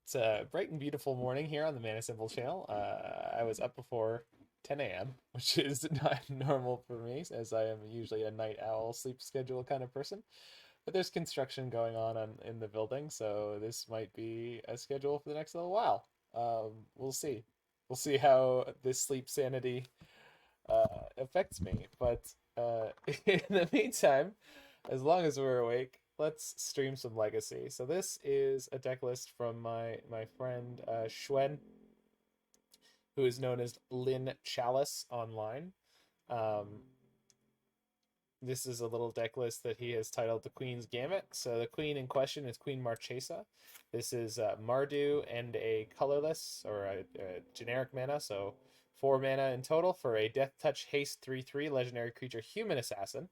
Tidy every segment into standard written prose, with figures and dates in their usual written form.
It's a bright and beautiful morning here on the Mana Symbol channel. I was up before 10 a.m., which is not normal for me, as I am usually a night owl sleep schedule kind of person. But there's construction going on in the building, so this might be a schedule for the next little while. We'll see. We'll see how this sleep sanity affects me. But in the meantime, as long as we're awake, let's stream some Legacy. So this is a deck list from my friend Schwen, who is known as Lynn Chalice online. This is a little deck list that he has titled the Queen's Gambit. So the queen in question is Queen Marchesa. This is Mardu and a colorless, or a generic mana, so 4 mana in total for a Death Touch Haste 3/3 legendary creature human assassin.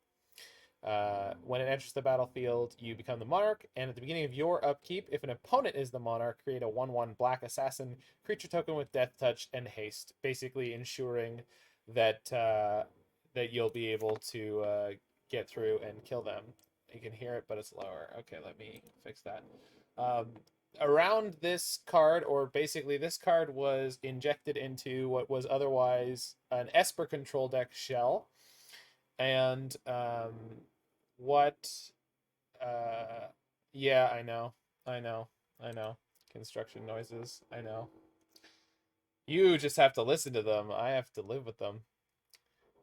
When it enters the battlefield, you become the monarch, and at the beginning of your upkeep, if an opponent is the monarch, create a 1/1 black assassin creature token with Death Touch and Haste, basically ensuring that that you'll be able to get through and kill them. You can hear it, but it's lower. Okay, let me fix that. Around this card, or basically this card was injected into what was otherwise an Esper control deck shell, and what yeah, I know construction noises, I know. You just have to listen to them. I have to live with them.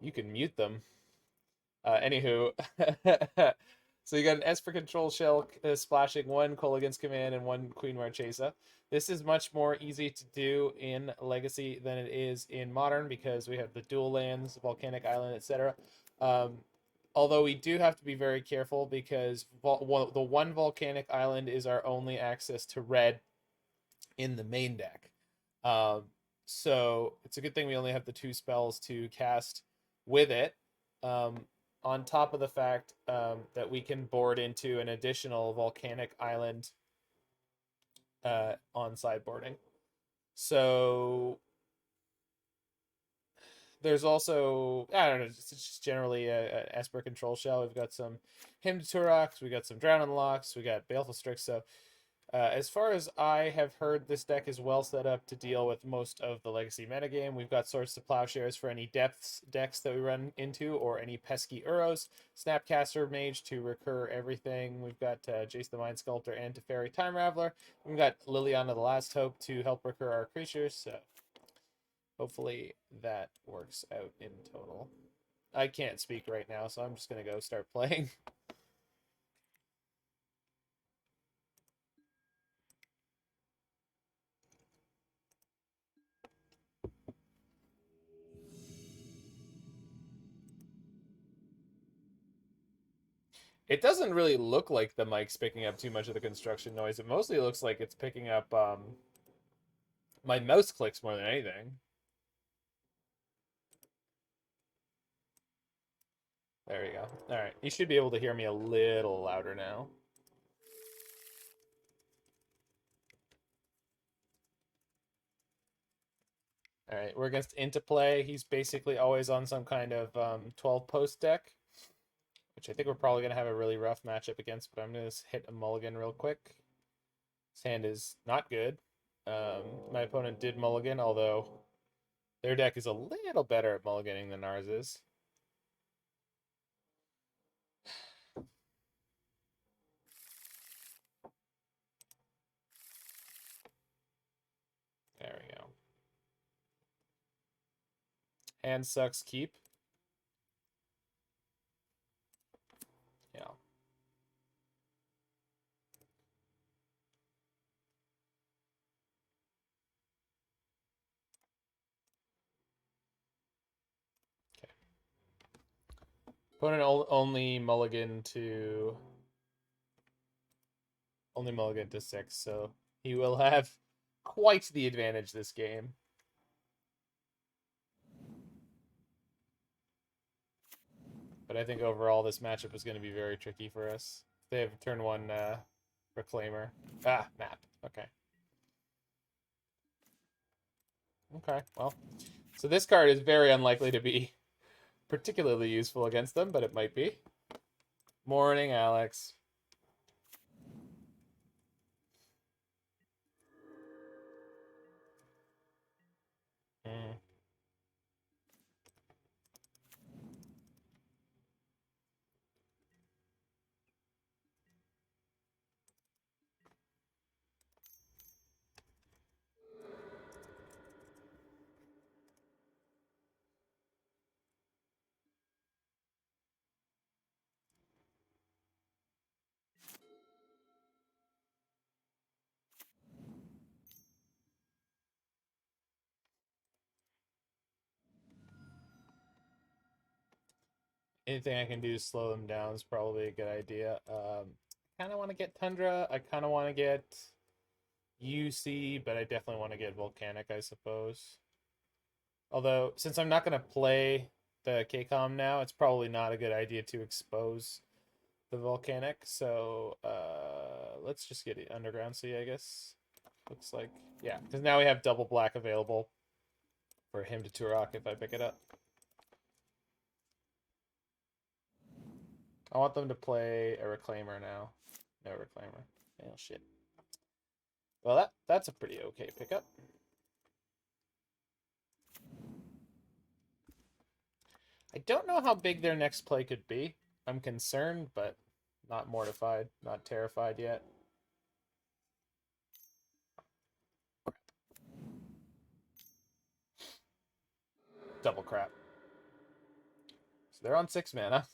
You can mute them. Anywho, so you got an Esper control shell splashing 1 Kolaghan's Command and 1 Queen Marchesa. This is much more easy to do in Legacy than it is in Modern, because we have the dual lands, Volcanic Island, etc. Although we do have to be very careful, because the one Volcanic Island is our only access to red in the main deck. So it's a good thing we only have the 2 spells to cast with it. On top of the fact that we can board into an additional Volcanic Island on sideboarding. So there's also, I don't know, it's just generally a Esper control shell. We've got some Hymn to Tourach, we got some Drown in Lochs, we got Baleful Strix. So as far as I have heard, this deck is well set up to deal with most of the Legacy metagame. We've got Swords to Plowshares for any depths decks that we run into, or any pesky Uros. Snapcaster Mage to recur everything. We've got Jace the Mind Sculptor and Teferi Time Raveler. We've got Liliana the Last Hope to help recur our creatures. So hopefully that works out in total. I can't speak right now, so I'm just going to go start playing. It doesn't really look like the mic's picking up too much of the construction noise. It mostly looks like it's picking up my mouse clicks more than anything. There we go. All right, you should be able to hear me a little louder now. All right, we're against Interplay. He's basically always on some kind of 12 post deck, which I think we're probably going to have a really rough matchup against, but I'm going to hit a mulligan real quick. His hand is not good. My opponent did mulligan, although their deck is a little better at mulliganing than ours is. There we go. Hand sucks, keep. Yeah. Okay. Opponent only mulligan to 6, so he will have quite the advantage this game. But I think overall this matchup is going to be very tricky for us. They have turn 1 Reclaimer. Ah, map. Okay. Okay, well. So this card is very unlikely to be particularly useful against them, but it might be. Morning, Alex. Anything I can do to slow them down is probably a good idea. I kind of want to get Tundra. I kind of want to get UC, but I definitely want to get Volcanic, I suppose. Although, since I'm not going to play the KCOM now, it's probably not a good idea to expose the Volcanic. So let's just get it Underground Sea, I guess. Looks like, yeah, because now we have double black available for him to Tourach if I pick it up. I want them to play a Reclaimer now. No Reclaimer. Oh, shit. Well, that's a pretty okay pickup. I don't know how big their next play could be. I'm concerned, but not mortified, not terrified yet. Double crap. So they're on 6 mana.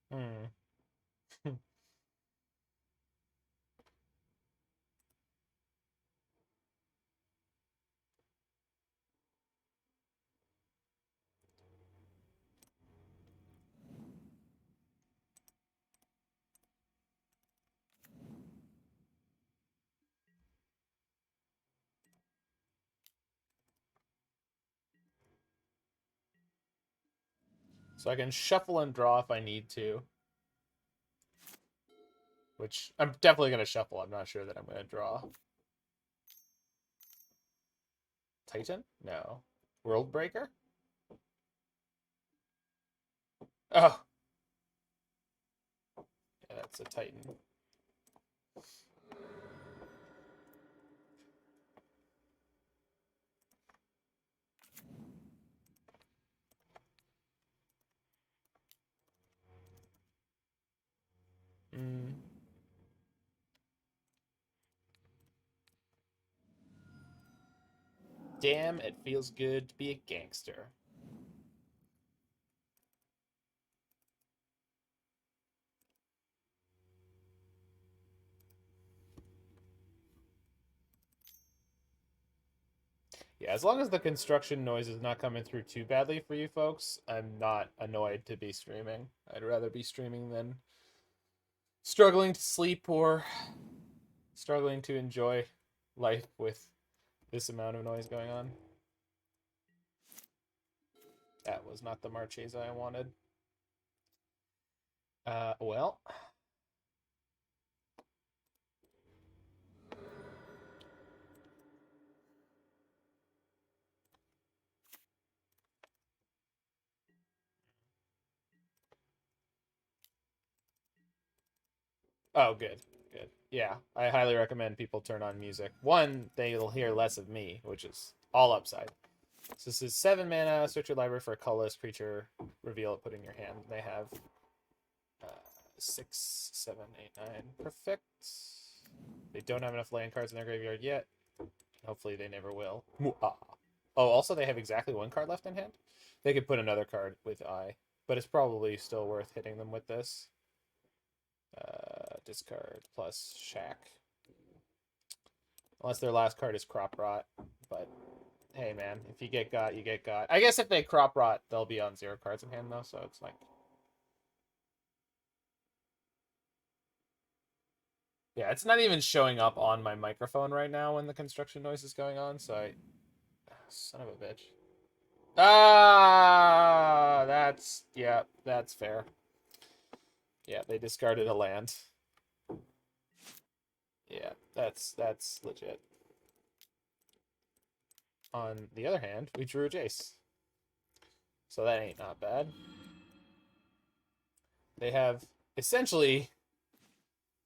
Hmm. So I can shuffle and draw if I need to. Which I'm definitely going to shuffle. I'm not sure that I'm going to draw. Titan? No. Worldbreaker? Oh. Yeah, that's a Titan. Mm. Damn, it feels good to be a gangster. Yeah, as long as the construction noise is not coming through too badly for you folks, I'm not annoyed to be streaming. I'd rather be streaming than struggling to sleep or struggling to enjoy life with this amount of noise going on. That was not the Marchesa I wanted. Well. Oh, good. Good. Yeah, I highly recommend people turn on music. One, they'll hear less of me, which is all upside. So this is 7 mana, search your library for a colorless creature, reveal it, put it in your hand. They have 6, 7, 8, 9. Perfect. They don't have enough land cards in their graveyard yet. Hopefully they never will. Oh, also they have exactly 1 card left in hand. They could put another card with Eye, but it's probably still worth hitting them with this. Discard plus Shack. Unless their last card is Crop Rot. But, hey man, if you get got, you get got. I guess if they Crop Rot, they'll be on 0 cards in hand though, so it's like... Yeah, it's not even showing up on my microphone right now when the construction noise is going on, so I... Son of a bitch. Ah, that's... Yeah, that's fair. Yeah, they discarded a land. Yeah, that's legit. On the other hand, we drew a Jace. So that ain't not bad. They have essentially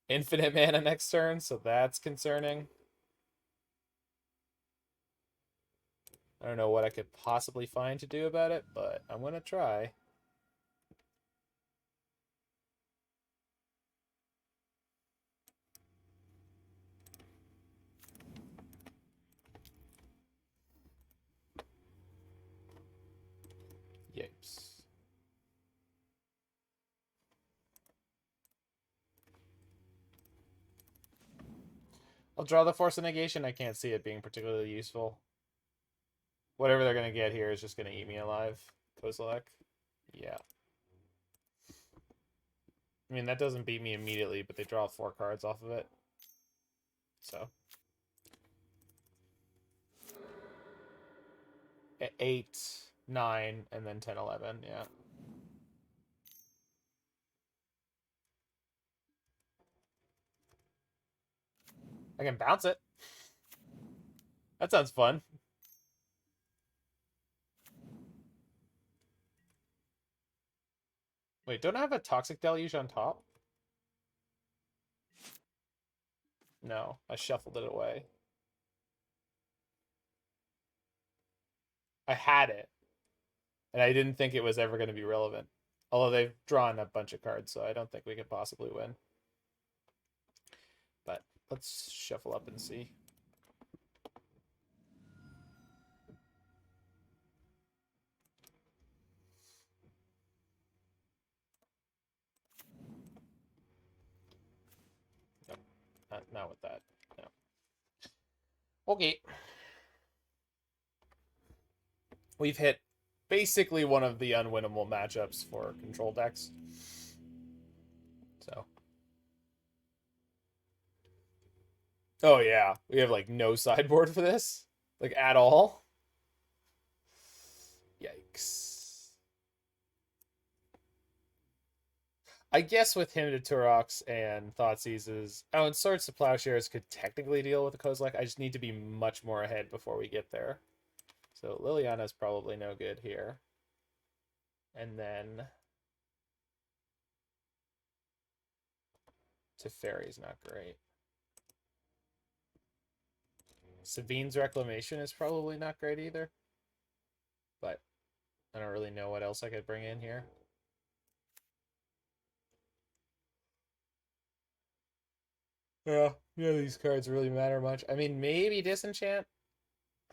infinite mana next turn, so that's concerning. I don't know what I could possibly find to do about it, but I'm going to try. I'll draw the Force of Negation. I can't see it being particularly useful. Whatever they're going to get here is just going to eat me alive. Kozilek. Yeah. I mean, that doesn't beat me immediately, but they draw 4 cards off of it. So. 8, 9, and then 10, 11. Yeah. I can bounce it. That sounds fun. Wait, don't I have a Toxic Deluge on top? No, I shuffled it away. I had it, and I didn't think it was ever going to be relevant. Although they've drawn a bunch of cards, so I don't think we could possibly win. But let's shuffle up and see. Nope, not with that. No. Okay. We've hit basically one of the unwinnable matchups for control decks. So. Oh, yeah. We have, like, no sideboard for this. Like, at all. Yikes. I guess with him to Tourach and Thoughtseizes... Oh, and Swords to Plowshares could technically deal with the Kozilek. I just need to be much more ahead before we get there. So Liliana's probably no good here. And then Teferi's not great. Sevinne's Reclamation is probably not great either. But I don't really know what else I could bring in here. Yeah, these cards really matter much. I mean, maybe Disenchant.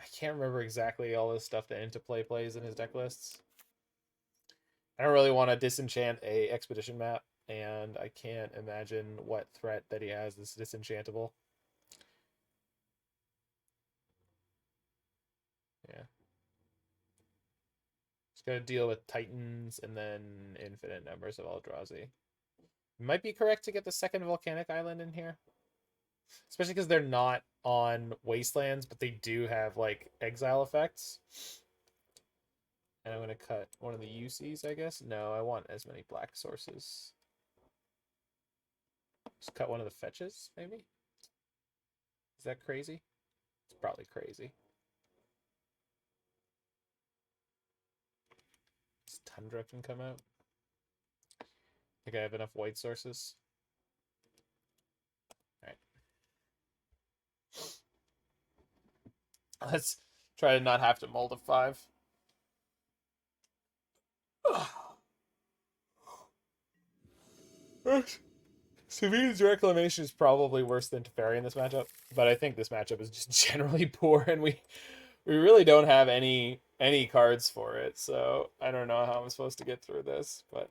I can't remember exactly all this stuff that Interplay plays in his deck lists. I don't really want to disenchant a expedition map, and I can't imagine what threat that he has is disenchantable. Yeah. Just gotta deal with Titans and then infinite numbers of Eldrazi. Might be correct to get the second Volcanic Island in here. Especially because they're not on Wastelands, but they do have, like, exile effects. And I'm going to cut one of the UCs, I guess. No, I want as many black sources. Just cut one of the fetches, maybe? Is that crazy? It's probably crazy. This Tundra can come out. I think I have enough white sources. Let's try to not have to mold a 5. Sevinne's Reclamation is probably worse than Teferi in this matchup, but I think this matchup is just generally poor, and we really don't have any cards for it, so I don't know how I'm supposed to get through this, but...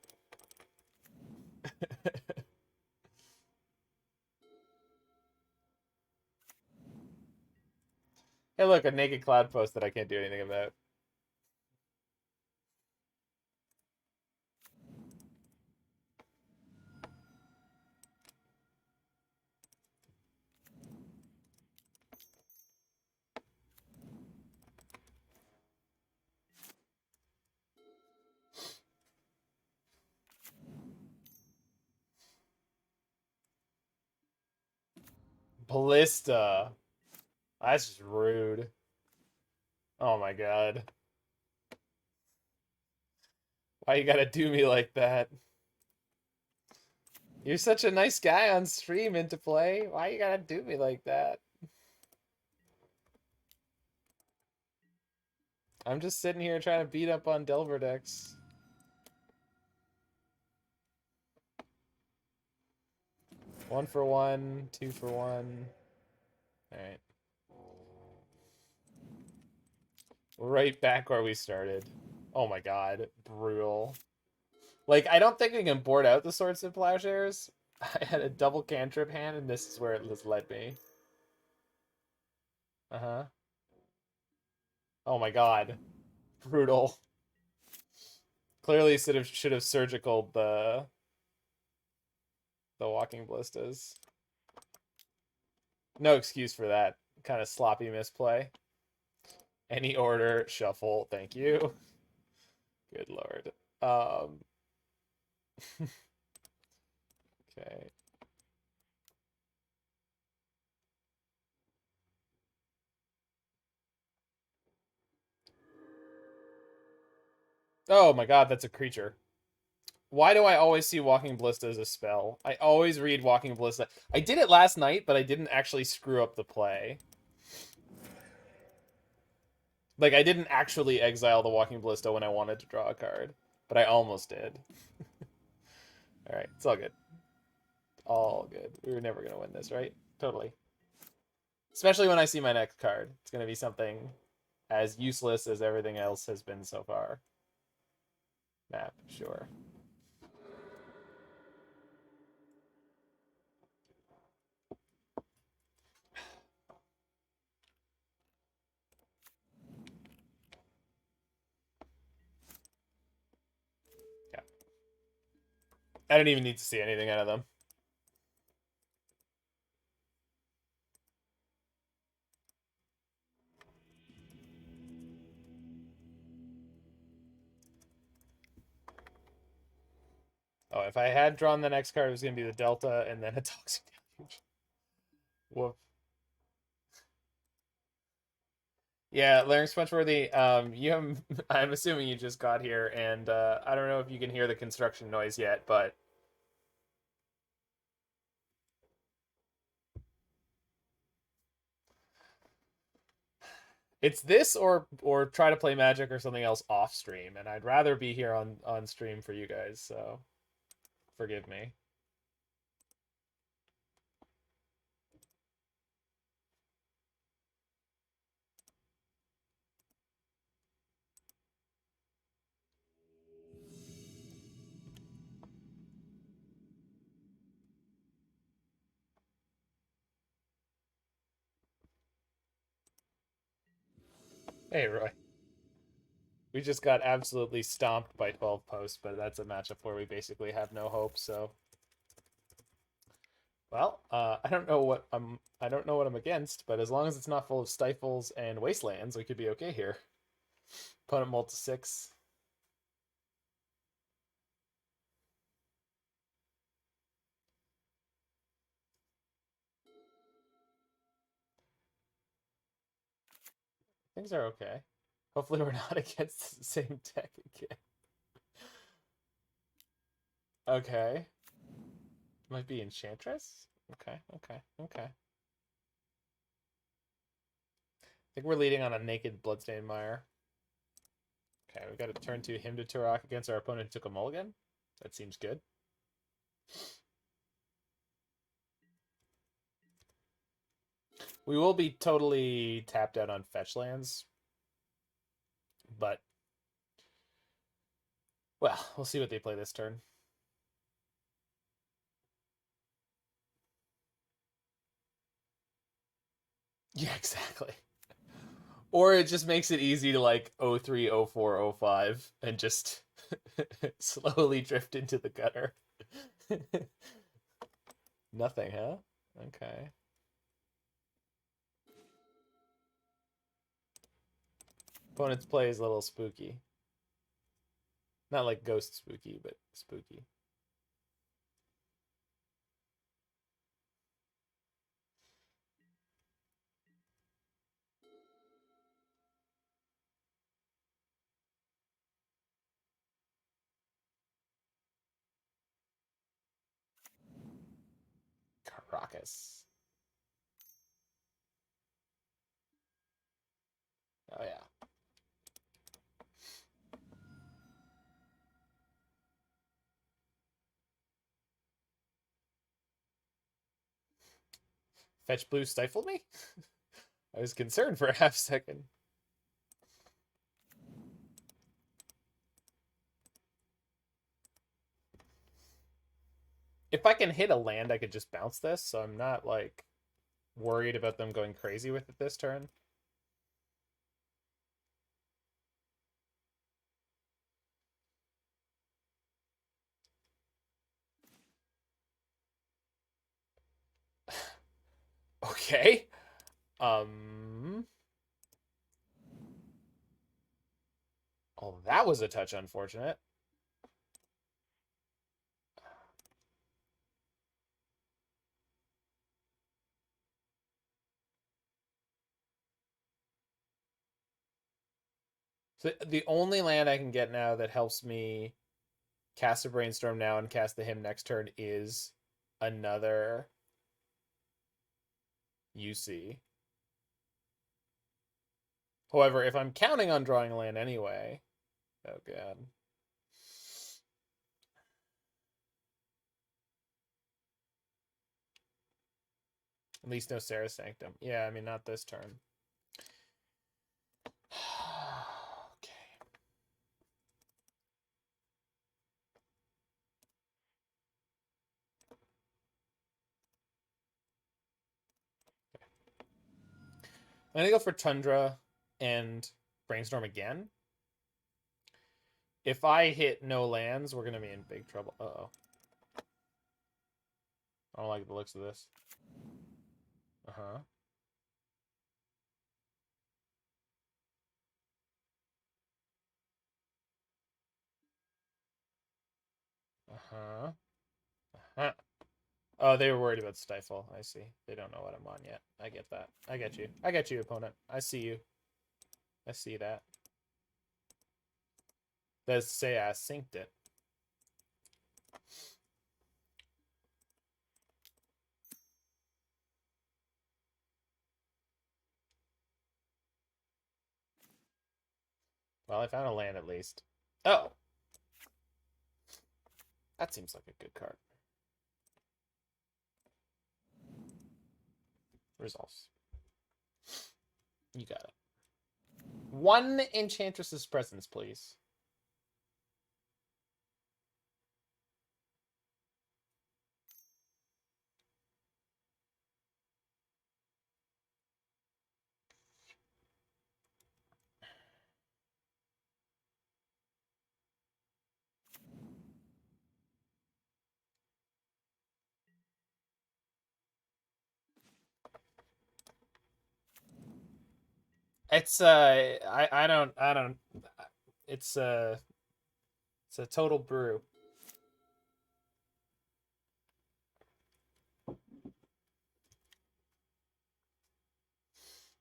Hey, look, a naked cloud post that I can't do anything about. Ballista. That's just rude. Oh my god. Why you gotta do me like that? You're such a nice guy on stream Interplay. Why you gotta do me like that? I'm just sitting here trying to beat up on Delver decks. One for one, 2 for 1. Alright. Right back where we started. Oh my god. Brutal. Like, I don't think we can board out the Swords and Plowshares. I had a double cantrip hand, and this is where it has led me. Uh-huh. Oh my god. Brutal. Clearly should have surgical the walking ballistas. No excuse for that kind of sloppy misplay. Any order, shuffle, thank you. Good lord. Okay. Oh my god, that's a creature. Why do I always see Walking Ballista as a spell? I always read Walking Ballista. I did it last night, but I didn't actually screw up the play. Like, I didn't actually exile the Walking Ballista when I wanted to draw a card, but I almost did. Alright, it's all good. All good. We were never going to win this, right? Totally. Especially when I see my next card. It's going to be something as useless as everything else has been so far. Map, sure. Yeah. I don't even need to see anything out of them. Oh, if I had drawn the next card, it was going to be the Delta and then a Toxic Deluge. Woof. Yeah, Larynx Punchworthy, I'm assuming you just got here, and I don't know if you can hear the construction noise yet, but it's this or try to play Magic or something else off stream, and I'd rather be here on stream for you guys, so forgive me. Hey, Roy. We just got absolutely stomped by 12 posts, but that's a matchup where we basically have no hope, so well, I don't know what I'm against, but as long as it's not full of stifles and wastelands, we could be okay here. Opponent multi 6. Things are okay. Hopefully we're not against the same deck again. Okay. Might be Enchantress? Okay, okay, okay. I think we're leading on a naked Bloodstained Mire. Okay, we got to turn to him to Tourach against our opponent who took a mulligan. That seems good. We will be totally tapped out on fetch lands. But, well, we'll see what they play this turn. Yeah, exactly. Or it just makes it easy to like 03, 04, 05 and just slowly drift into the gutter. Nothing, huh? Okay. Opponent's play is a little spooky. Not like ghost spooky, but spooky. Caracas. Oh yeah. Fetch blue stifled me? I was concerned for a half second. If I can hit a land, I could just bounce this, so I'm not like worried about them going crazy with it this turn. Okay. Oh, that was a touch unfortunate. So the only land I can get now that helps me cast a Brainstorm now and cast the hymn next turn is another UC. However, if I'm counting on drawing a land anyway, oh god. At least no Sarah Sanctum. Yeah, I mean, not this turn. Okay. I'm gonna go for Tundra and Brainstorm again. If I hit no lands, we're gonna be in big trouble. Uh-oh. I don't like the looks of this. Uh-huh. Uh-huh. Uh-huh. Oh, they were worried about Stifle. I see. They don't know what I'm on yet. I get that. I get you. I get you, opponent. I see you. I see that. Let's say I synced it. Well, I found a land at least. Oh! That seems like a good card. Resolves. You got it. One Enchantress's presence, please. It's I don't it's a total brew.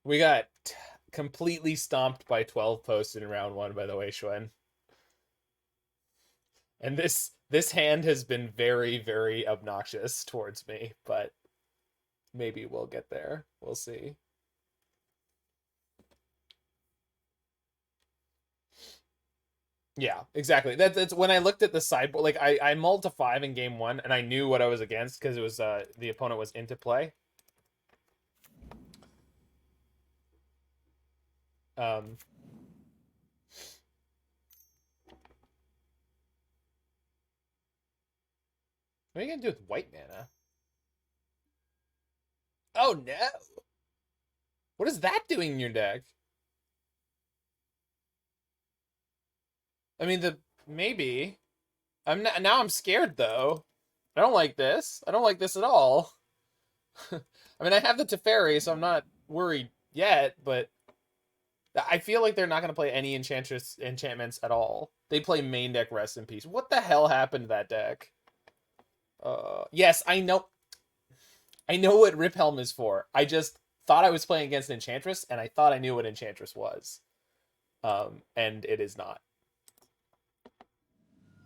We got completely stomped by 12 posts in round 1, by the way, Schwen. And this hand has been very, very obnoxious towards me, but maybe we'll get there. We'll see. Yeah, exactly. That's when I looked at the sideboard. Like I mulled to 5 in game 1, and I knew what I was against because it was the opponent was into play. Um, what are you gonna do with white mana? Oh no! What is that doing in your deck? I mean, maybe. I'm not, now I'm scared though. I don't like this. I don't like this at all. I mean, I have the Teferi, so I'm not worried yet, but I feel like they're not going to play any enchantments at all. They play main deck Rest in Peace. What the hell happened to that deck? Yes, I know. I know what Rip Helm is for. I just thought I was playing against Enchantress, and I thought I knew what Enchantress was. And it is not.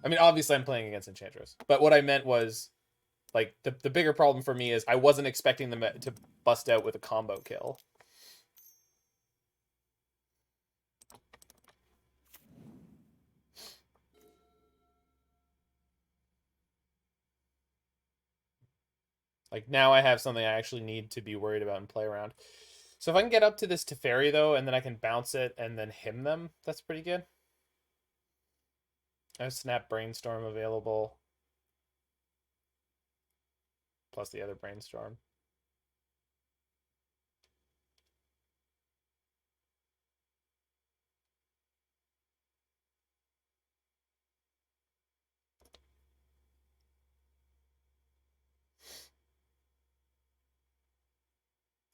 I mean, obviously I'm playing against Enchantress, but what I meant was, like, the bigger problem for me is I wasn't expecting them to bust out with a combo kill. Like, now I have something I actually need to be worried about and play around. So if I can get up to this Teferi, though, and then I can bounce it and then hymn them, that's pretty good. I have Snap Brainstorm available. Plus the other Brainstorm.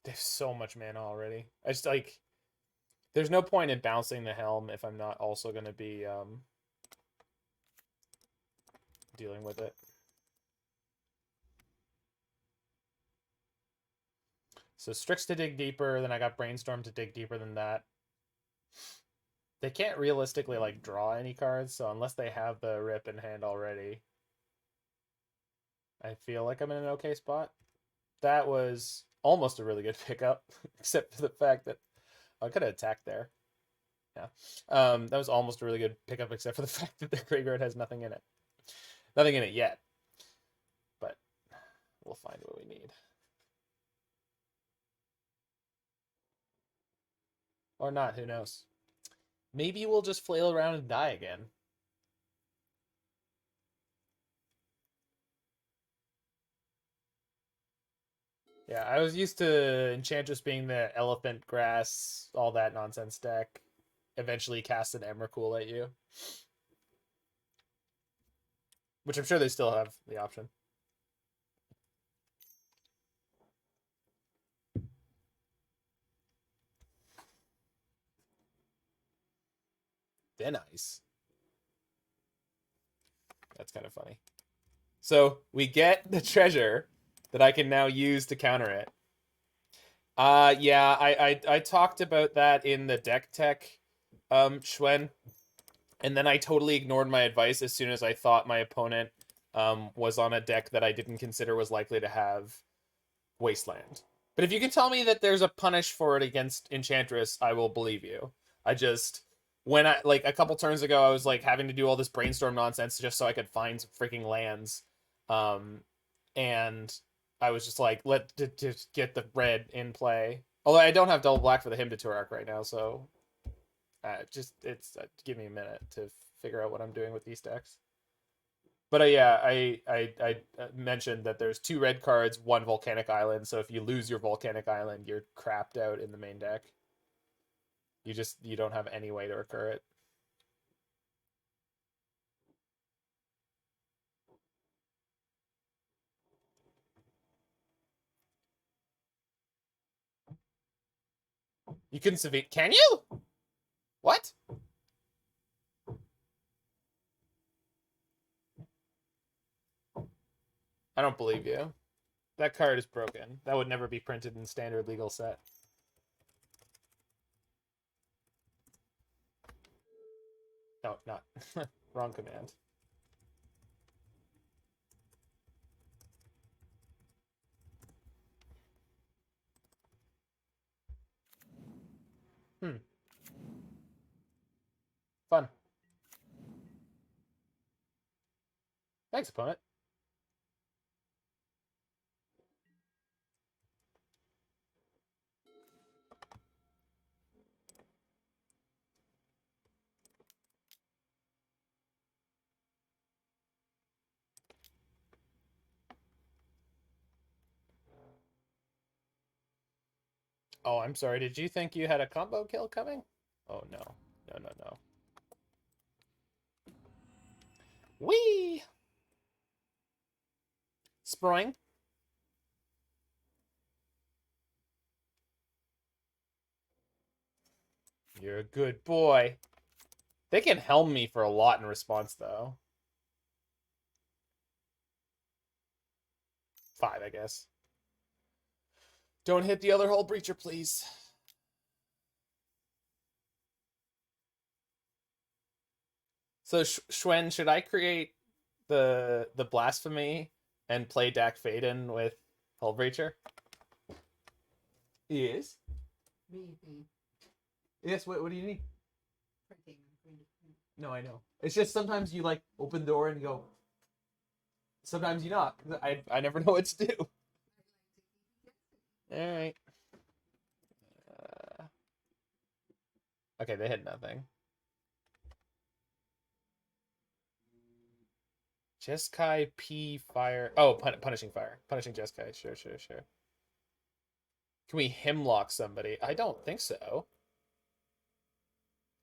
They have so much mana already. I just, like... There's no point in bouncing the Helm if I'm not also going to be dealing with it. So Strix to dig deeper, then I got Brainstorm to dig deeper than that. They can't realistically, like, draw any cards, so unless they have the rip in hand already, I feel like I'm in an okay spot. That was almost a really good pickup, except for the fact that I could have attacked there. Yeah. That was almost a really good pickup, except for the fact that the graveyard has nothing in it. Nothing in it yet. But we'll find what we need. Or not, who knows? Maybe we'll just flail around and die again. Yeah, I was used to Enchantress being the elephant grass, all that nonsense deck. Eventually cast an Emrakul at you. Which I'm sure they still have the option. Then ice. That's kind of funny. So we get the treasure that I can now use to counter it. Yeah, I talked about that in the deck tech, Schwen, and then I totally ignored my advice as soon as I thought my opponent was on a deck that I didn't consider was likely to have Wasteland. But if you can tell me that there's a punish for it against Enchantress, I will believe you. I just, when I, like, a couple turns ago, I was, like, having to do all this Brainstorm nonsense just so I could find some freaking lands. And I was just like, just get the red in play. Although I don't have double black for the Hymn to Tourach right now, so give me a minute to figure out what I'm doing with these decks. But yeah, I mentioned that there's 2 red cards, 1 Volcanic Island. So if you lose your Volcanic Island, you're crapped out in the main deck. You don't have any way to recur it. You couldn't Sevinne. Can you? What? I don't believe you. That card is broken. That would never be printed in standard legal set. No, not. Wrong command. Fun. Thanks, opponent. Oh, I'm sorry. Did you think you had a combo kill coming? Oh, no. No. Whee! Sproing. You're a good boy. They can helm me for a lot in response, though. 5, I guess. Don't hit the other Hullbreacher, please. So, Schwen, should I create the Blasphemy and play Dak Faden with Hullbreacher? Yes. Maybe. Yes, what do you need? Printing. No, I know. It's just sometimes you, like, open the door and go... Sometimes you knock. I never know what to do. Alright. Okay, they hit nothing. Jeskai P fire. Oh, punishing fire. Punishing Jeskai. Sure. Can we himlock somebody? I don't think so.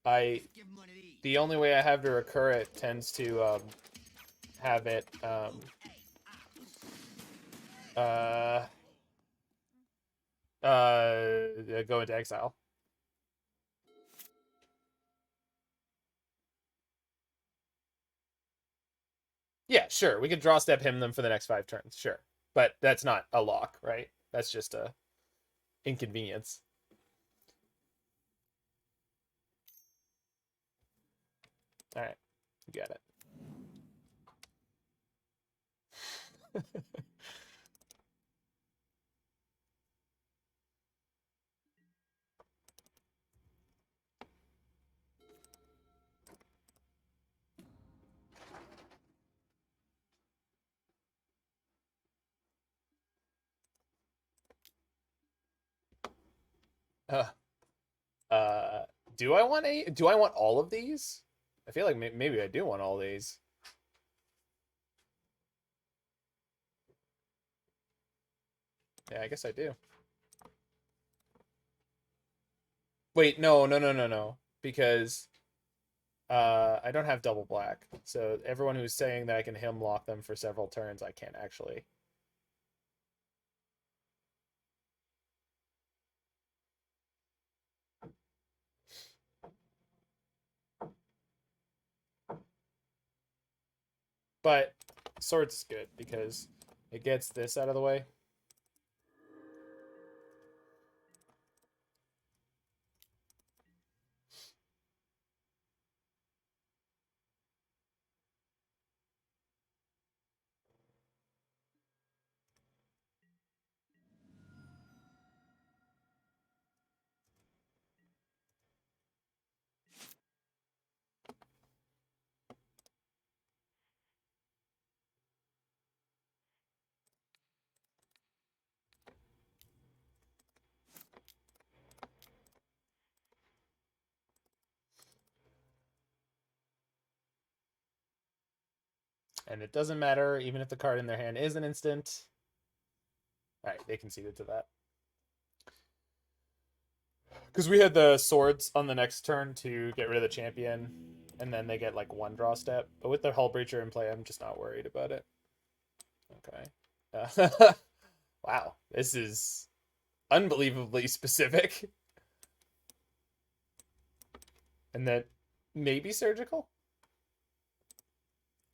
The only way I have to recur it tends to have it to go into exile. Yeah, sure. We could draw step him them for the next 5 turns. Sure. But that's not a lock, right? That's just a inconvenience. All right. You got it. Uh, do I want all of these? I feel like maybe I do want all these. Yeah, I guess I do. Wait, no. Because I don't have double black. So everyone who's saying that I can himlock them for several turns, I can't actually. But swords is good because it gets this out of the way. And it doesn't matter, even if the card in their hand is an instant. Alright, they conceded to that. Because we had the swords on the next turn to get rid of the champion, and then they get like 1 draw step. But with the Hullbreacher in play, I'm just not worried about it. Okay. Wow, this is unbelievably specific. And then maybe surgical?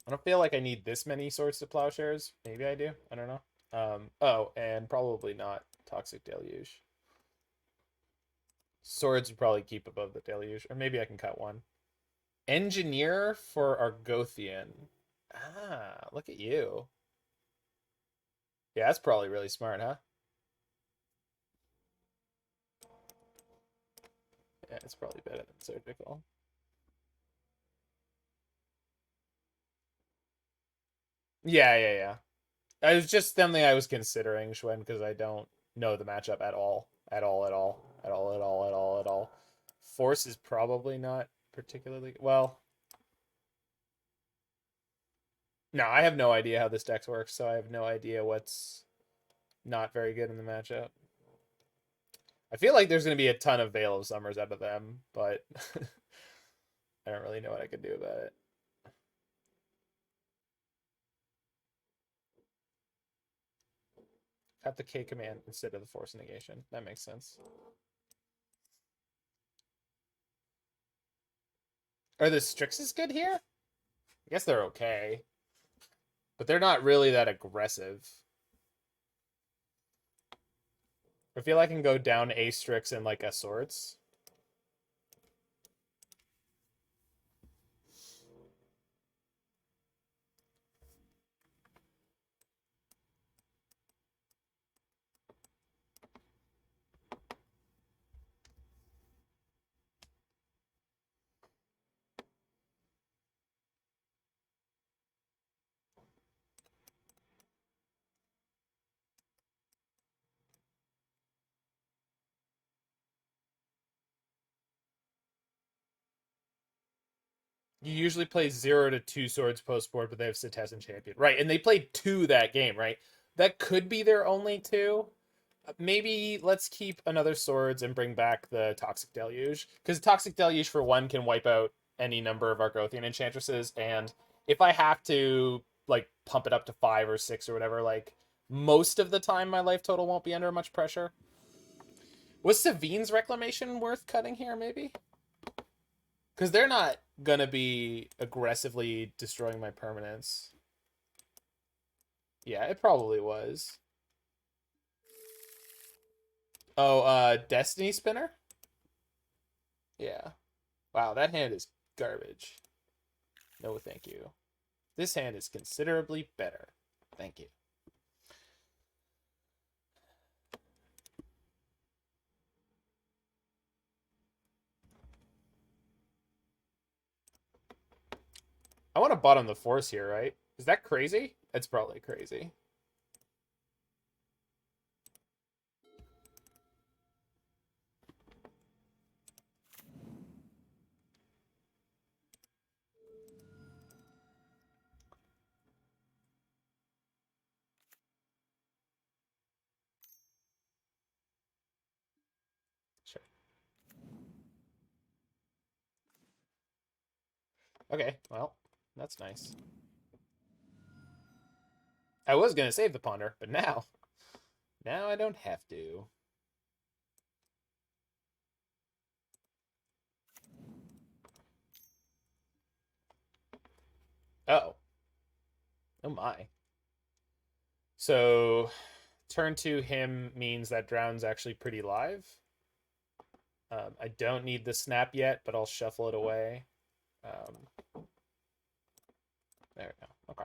I don't feel like I need this many swords to Plowshares. Maybe I do. I don't know. Oh, and probably not Toxic Deluge. Swords would probably keep above the Deluge. Or maybe I can cut one. Engineer for Argothian. Ah, look at you. Yeah, that's probably really smart, huh? Yeah, it's probably better than surgical. Yeah. It was just something I was considering, Schwen, because I don't know the matchup at all. At all. Force is probably not particularly... Well... No, I have no idea how this deck works, so I have no idea what's not very good in the matchup. I feel like there's going to be a ton of Veil of Summers out of them, but I don't really know what I can do about it. Cut the K command instead of the Force of Negation. That makes sense. Are the Strixes good here? I guess they're okay. But they're not really that aggressive. I feel like I can go down a Strix and like a Swords. You usually play 0 to 2 swords post board, but they have Setessan Champion. Right, and they played 2 that game, right? That could be their only 2. Maybe let's keep another swords and bring back the Toxic Deluge. Because Toxic Deluge, for 1, can wipe out any number of Argothian enchantresses. And if I have to, like, pump it up to 5 or 6 or whatever, like, most of the time my life total won't be under much pressure. Was Sevinne's Reclamation worth cutting here, maybe? Because they're not gonna be aggressively destroying my permanents. Yeah, it probably was. Oh, Destiny Spinner? Yeah. Wow, that hand is garbage. No, thank you. This hand is considerably better. Thank you. I want to bottom the Force here, right? Is that crazy? It's probably crazy. Sure. Okay, well, that's nice. I was going to save the Ponder, but now I don't have to. Uh-oh. Oh my. So, turn 2 him means that Drown's actually pretty live. I don't need the snap yet, but I'll shuffle it away. There we go. Okay.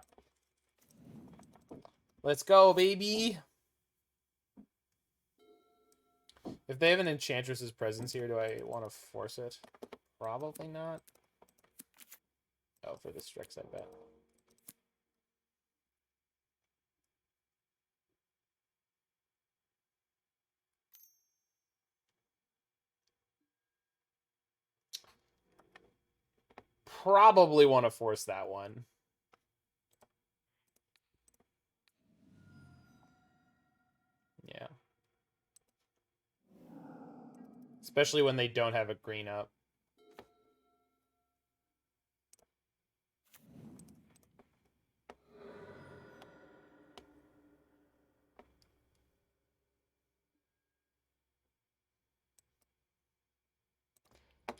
Let's go, baby. If they have an Enchantress's Presence here, do I want to force it? Probably not. Oh, for the Strix, I bet. Probably want to force that one. Yeah. Especially when they don't have a green up.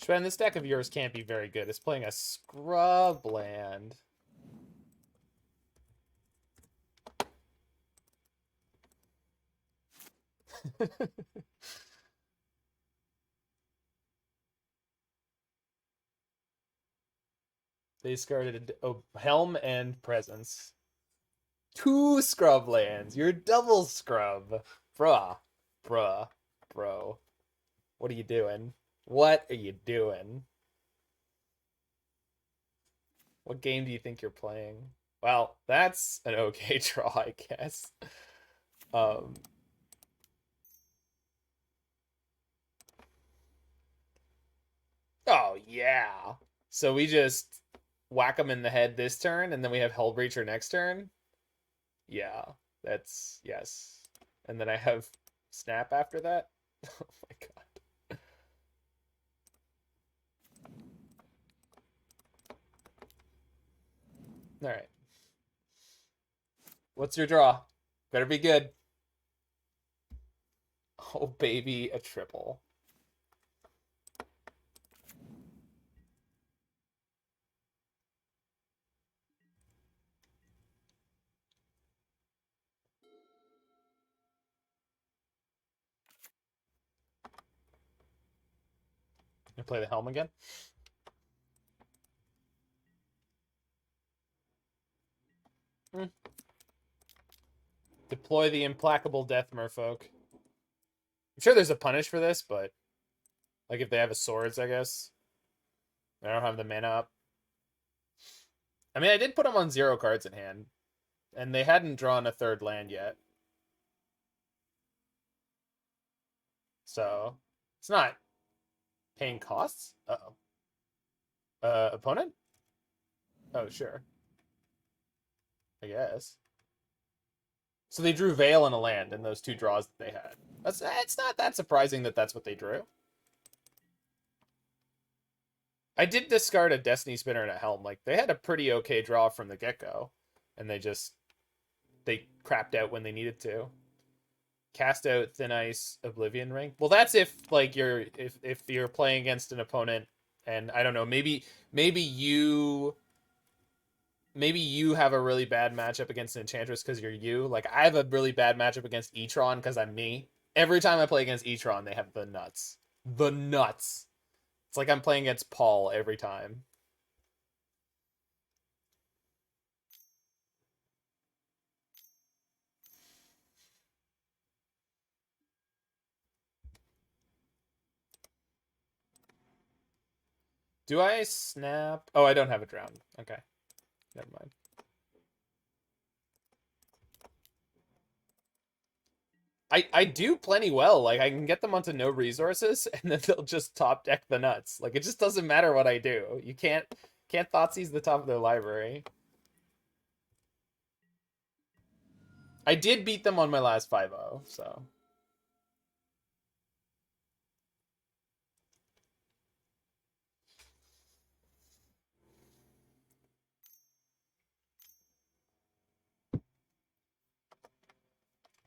Shwen, this deck of yours can't be very good. It's playing a Scrubland. They discarded Helm and Presence. 2 Scrublands. You're double scrub. Bruh. Bruh. Bro. What are you doing? What are you doing? What game do you think you're playing? Well, that's an okay draw, I guess. Oh, yeah. So we just whack them in the head this turn, and then we have Hullbreacher next turn? Yeah, that's... yes. And then I have Snap after that? Oh my god. Alright. What's your draw? Better be good. Oh, baby, a triple. You play the Helm again? Deploy the implacable death merfolk. I'm sure there's a punish for this, but like if they have a swords, I guess. I don't have the mana up. I mean, I did put them on 0 cards in hand, and they hadn't drawn a 3rd land yet. So it's not paying costs. Uh-oh. Opponent? Oh, sure. I guess. So they drew Veil and a land in those 2 draws that they had. It's not that surprising that that's what they drew. I did discard a Destiny Spinner and a Helm. Like, they had a pretty okay draw from the get-go. And they crapped out when they needed to. cast out Thin Ice Oblivion Ring. Well, that's if like if you're playing against an opponent, and I don't know, maybe you have a really bad matchup against an Enchantress because you're you. Like I have a really bad matchup against Etron because I'm me. Every time I play against Etron, they have the nuts. The nuts. It's like I'm playing against Paul every time. Do I snap? Oh, I don't have a drown. Okay. Never mind. I do plenty well. Like I can get them onto no resources and then they'll just top deck the nuts. Like it just doesn't matter what I do. You can't Thoughtseize the top of their library. I did beat them on my last 5-0, so.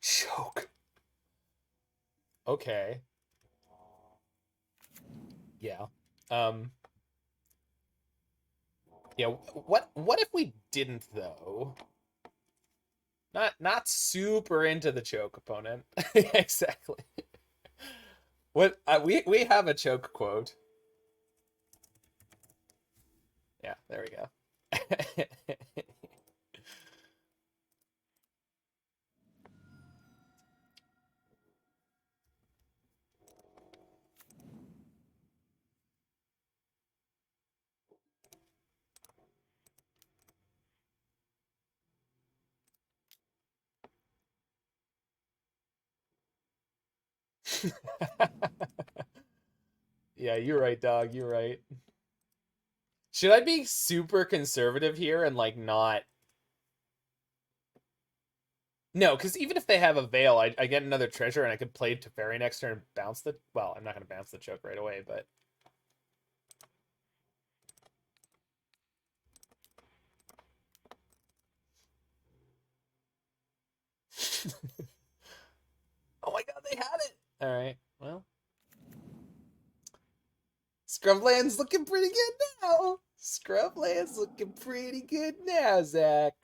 Choke. Okay. Yeah. Yeah, what if we didn't though? Not super into the choke opponent. Exactly. What we have a choke quote. Yeah, there we go. Yeah, you're right, dog. You're right. Should I be super conservative here and like not? No, because even if they have a Veil, I get another treasure and I could play Teferi next turn and bounce the. Well, I'm not going to bounce the choke right away, but. Oh my god, they had it! Alright, well. Scrubland's looking pretty good now! Scrubland's looking pretty good now, Zach.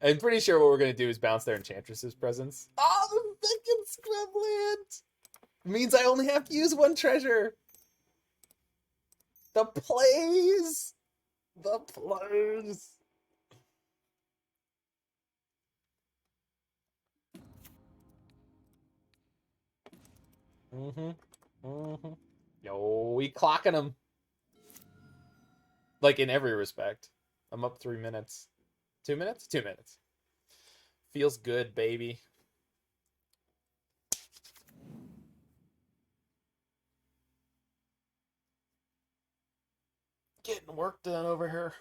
I'm pretty sure what we're going to do is bounce their Enchantress's presence. Oh, the fucking Scrubland! Means I only have to use one treasure. The plays! The plays! Yo, we clocking them. Like, in every respect. I'm up 3 minutes. 2 minutes? 2 minutes. Feels good, baby. Getting work done over here.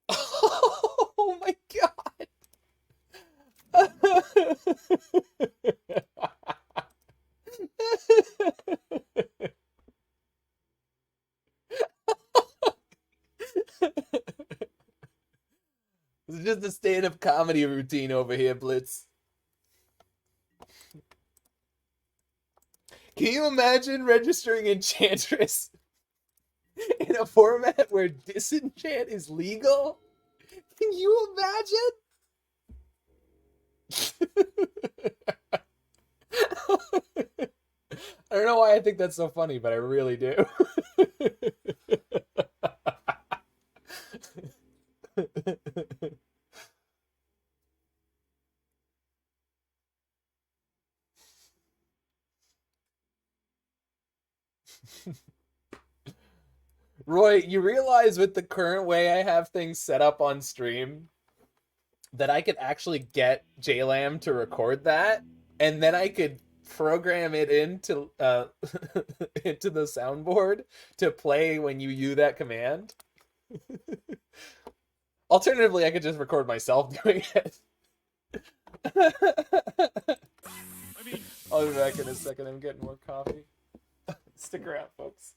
Oh my god! It's just a stand-up comedy routine over here, Blitz. Can you imagine registering Enchantress in a format where Disenchant is legal? Can you imagine? I don't know why I think that's so funny, but I really do. Roy, you realize with the current way I have things set up on stream that I could actually get JLam to record that, and then I could program it into into the soundboard to play when you use that command. Alternatively, I could just record myself doing it. I'll be back in a second. I'm getting more coffee. Stick around, folks.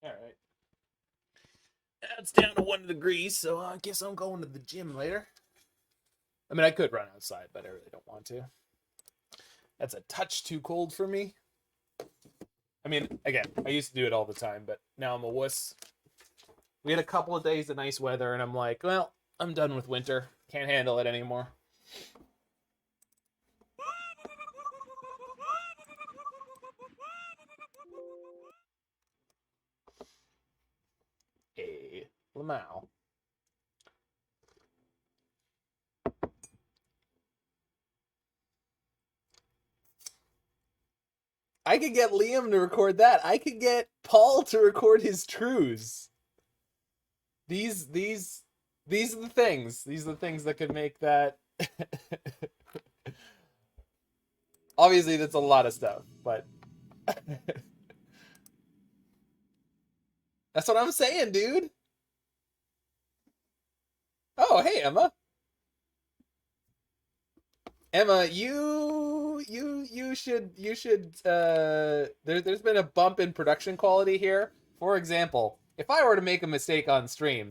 All right. It's down to 1 degree, so I guess I'm going to the gym later. I mean, I could run outside, but I really don't want to. That's a touch too cold for me. I mean, again, I used to do it all the time, but now I'm a wuss. We had a couple of days of nice weather, and I'm like, well, I'm done with winter. Can't handle it anymore. Hey, Lamau. I could get Liam to record that. I could get Paul to record his trues. These are the things. These are the things that could make that. Obviously, that's a lot of stuff, but that's what I'm saying, dude. Oh, hey, Emma. Emma, you should there's been a bump in production quality here. For example, if I were to make a mistake on stream,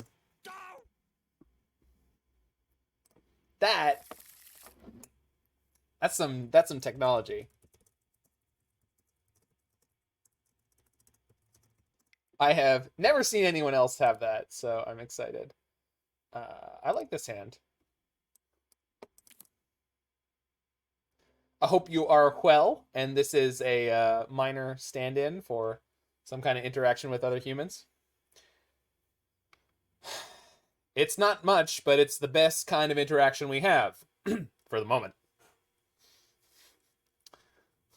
that's some technology. I have never seen anyone else have that, so I'm excited. I like this hand. I hope you are well, and this is a minor stand-in for some kind of interaction with other humans. It's not much, but it's the best kind of interaction we have for the moment.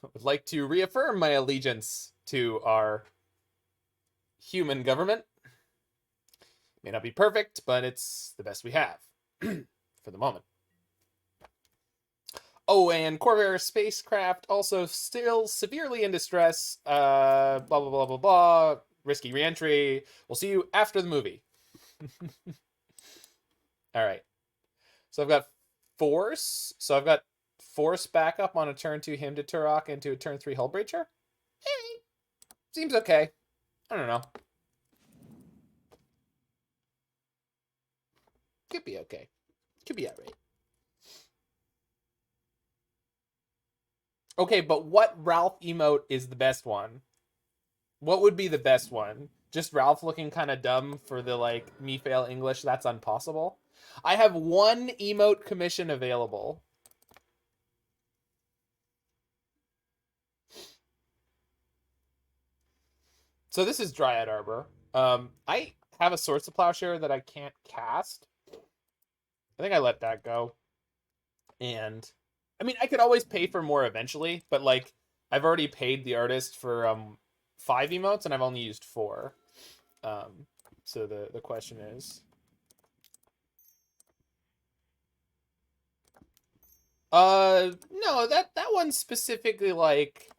I would like to reaffirm my allegiance to our human government. May not be perfect, but it's the best we have for the moment. Oh, and Corvair spacecraft also still severely in distress. Blah, blah, blah, blah, blah. Risky reentry. We'll see you after the movie. All right. So I've got Force. So I've got Force backup on a turn 2 him to Tourach into a turn 3 Hullbreacher. Hey, seems okay. I don't know. Could be okay. Could be alright. Okay, but what Ralph emote is the best one? What would be the best one? Just Ralph looking kind of dumb for the, like, me fail English? That's impossible. I have 1 emote commission available. So this is Dryad Arbor. I have a Swords of Plowshare that I can't cast. I think I let that go. And I mean, I could always pay for more eventually, but like I've already paid the artist for 5 emotes and I've only used 4. So the question is, no, that one's specifically like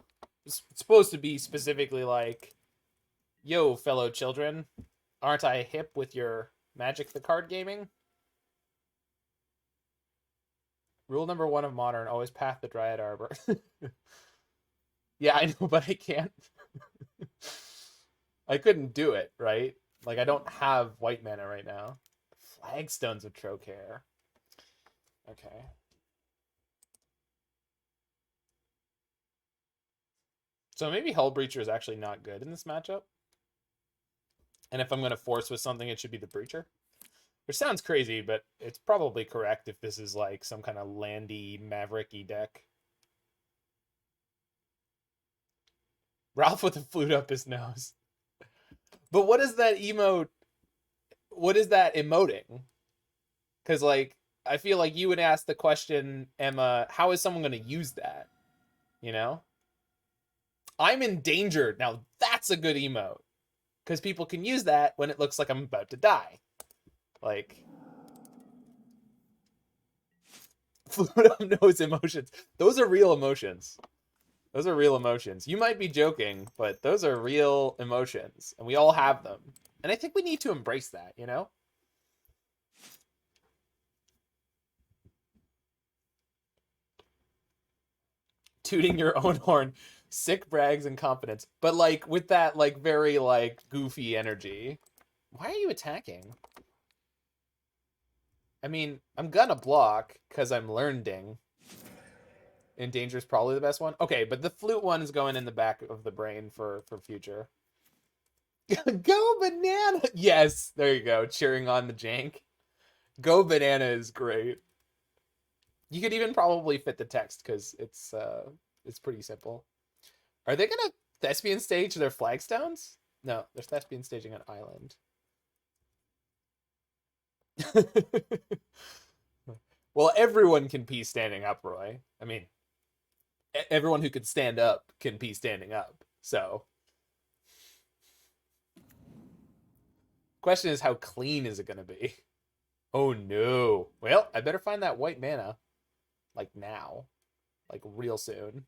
it's supposed to be specifically like, yo, fellow children, aren't I hip with your Magic the Card gaming? Rule number 1 of Modern, always path the Dryad Arbor. Yeah, I know, but I can't. I couldn't do it, right? Like, I don't have white mana right now. Flagstones of Trocaire. Okay. So maybe Hullbreacher is actually not good in this matchup. And if I'm going to force with something, it should be the Breacher. Which sounds crazy, but it's probably correct if this is like some kind of landy, mavericky deck. Ralph with a flute up his nose. But what is that emote? What is that emoting? Because, like, I feel like you would ask the question, Emma, how is someone going to use that? You know? I'm endangered. Now, that's a good emote. Because people can use that when it looks like I'm about to die. Like, flute up nose emotions. Those are real emotions. Those are real emotions. You might be joking, but those are real emotions. And we all have them. And I think we need to embrace that, you know? Tooting your own horn. Sick brags and confidence, but like with that like very like goofy energy. Why are you attacking? I mean, I'm gonna block because I'm learning. Endanger's probably the best one. Okay, but the flute one is going in the back of the brain for future. Go banana! Yes, there you go. Cheering on the jank. Go banana is great. You could even probably fit the text because it's pretty simple. Are they gonna thespian stage their flagstones? No, they're thespian staging an island. Well, everyone can pee standing up, Roy. I mean, everyone who can stand up can pee standing up. So, question is, how clean is it going to be? Oh no. Well, I better find that white mana. Like now. Like real soon.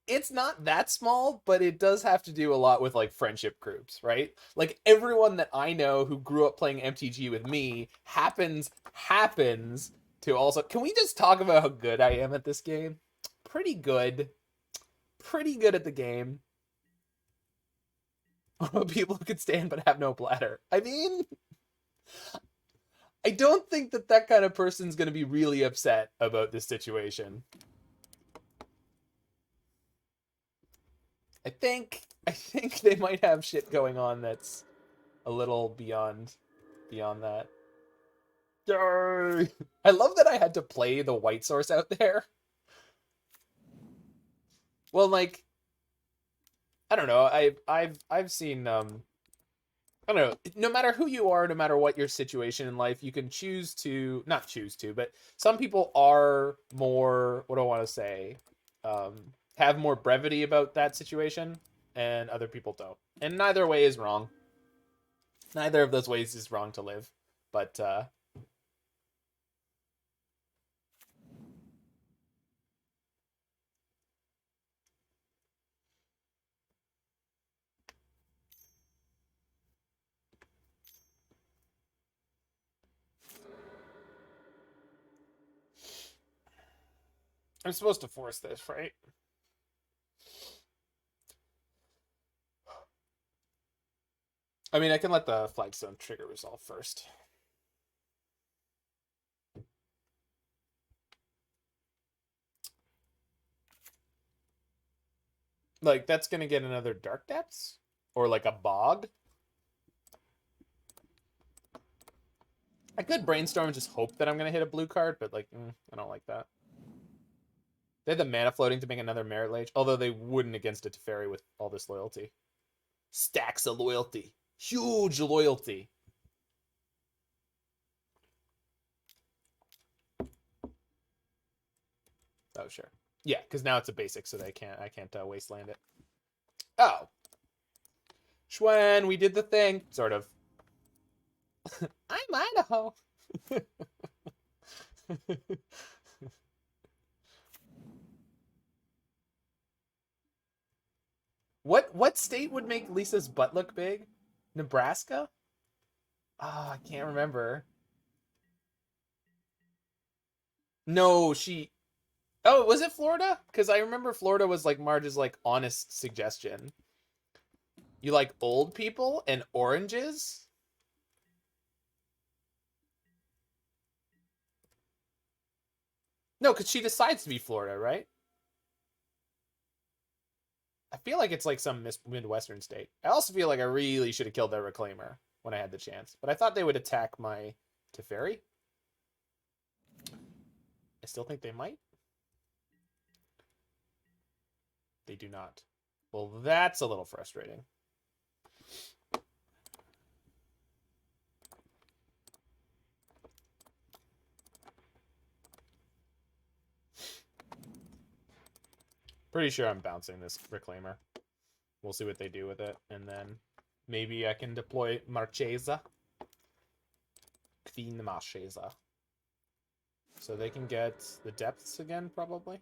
It's not that small, but it does have to do a lot with like friendship groups, right? Like everyone that I know who grew up playing MTG with me happens to also. Can we just talk about how good I am at this game? Pretty good. Pretty good at the game. People who could stand but have no bladder. I mean, I don't think that kind of person's going to be really upset about this situation. I think they might have shit going on that's a little beyond that. I love that I had to play the white source out there. Well, like, I don't know. I've seen I don't know. No matter who you are, no matter what your situation in life, you can choose to not choose to, but some people are more. What do I want to say? Have more brevity about that situation, and other people don't. And neither way is wrong. Neither of those ways is wrong to live. But I'm supposed to force this, right? I mean, I can let the flagstone trigger resolve first. Like, that's going to get another Dark Depths? Or like a Bog? I could Brainstorm and just hope that I'm going to hit a blue card, but like, I don't like that. They had the mana floating to make another Merit Lage, although they wouldn't against a Teferi with all this loyalty. Stacks of loyalty. Huge loyalty. Oh, sure. Yeah, because now it's a basic, so I can't wasteland it. Oh. Schwen, we did the thing. Sort of. I'm Idaho. What state would make Lisa's butt look big? Nebraska? Ah, I can't remember. No, she. Oh, was it Florida? Because I remember Florida was like Marge's like honest suggestion. You like old people and oranges? No, because she decides to be Florida, right? I feel like it's like some Midwestern state. I also feel like I really should have killed that Reclaimer when I had the chance. But I thought they would attack my Teferi. I still think they might. They do not. Well, that's a little frustrating. Pretty sure I'm bouncing this Reclaimer. We'll see what they do with it. And then maybe I can deploy Marchesa. Queen Marchesa. So they can get the depths again, probably.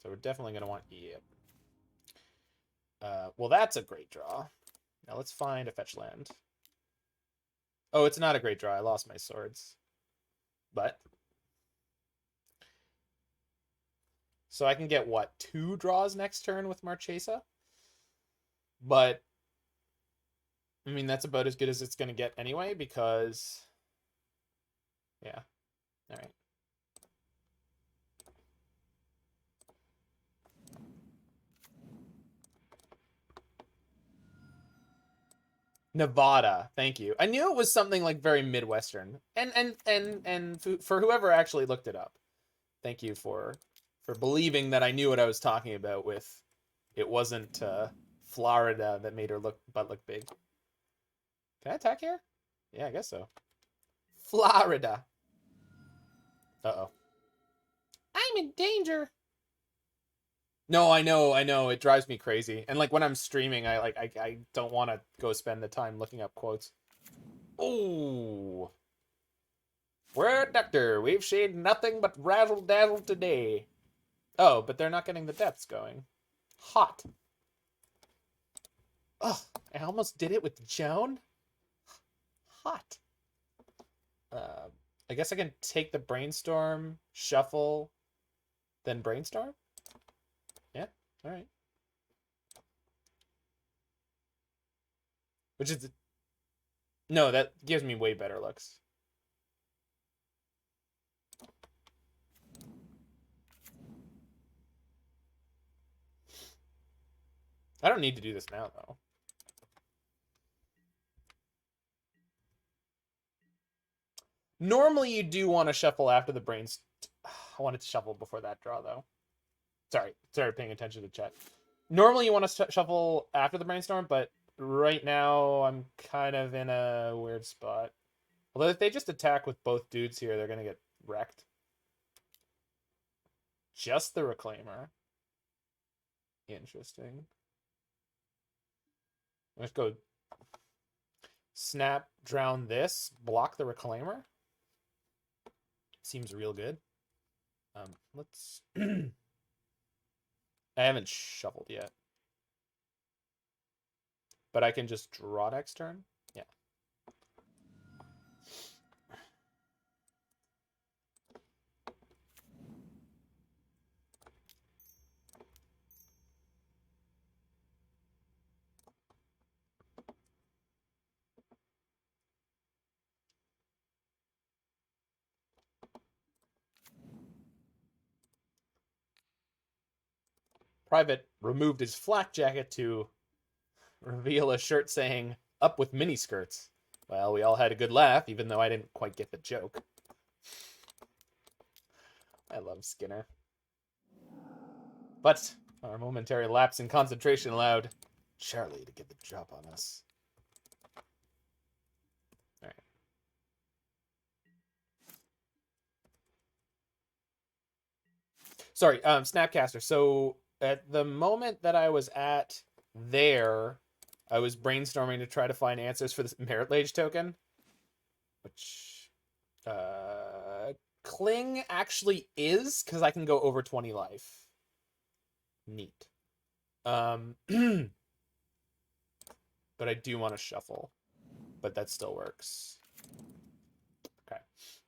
So we're definitely going to want... Yep. Well, that's a great draw. Now let's find a fetch land. Oh, it's not a great draw. I lost my swords. But So I can get, what, 2 draws next turn with Marchesa? But, I mean, that's about as good as it's going to get anyway, because... Yeah. Alright. Nevada, thank you. I knew it was something like very Midwestern. And for whoever actually looked it up, thank you for believing that I knew what I was talking about with it wasn't Florida that made her look big. Can I attack here? Yeah, I guess so. Florida. Uh-oh. I'm in danger. No, I know. It drives me crazy. And like when I'm streaming, I don't want to go spend the time looking up quotes. Oh. We're a doctor. We've seen nothing but razzle-dazzle today. Oh, but they're not getting the depths going. Hot. Oh, I almost did it with Joan. Hot. I guess I can take the Brainstorm, shuffle, then Brainstorm? Yeah, alright. Which is... No, that gives me way better looks. I don't need to do this now, though. Normally, you do want to shuffle after the brains. I wanted to shuffle before that draw, though. Sorry, paying attention to chat. Normally, you want to shuffle after the Brainstorm, but right now, I'm kind of in a weird spot. Although, if they just attack with both dudes here, they're going to get wrecked. Just the Reclaimer. Interesting. Let's go snap, drown this, block the Reclaimer. Seems real good. Let's... I haven't shuffled yet. But I can just draw next turn? Yeah. Private removed his flak jacket to reveal a shirt saying, "Up with miniskirts." Well, we all had a good laugh, even though I didn't quite get the joke. I love Skinner. But our momentary lapse in concentration allowed Charlie to get the drop on us. All right. Sorry, Snapcaster. So at the moment that I was at there, I was brainstorming to try to find answers for this Merit Lage token, which Cling actually is, because I can go over 20 life. Neat. But I do want to shuffle, but that still works. Okay.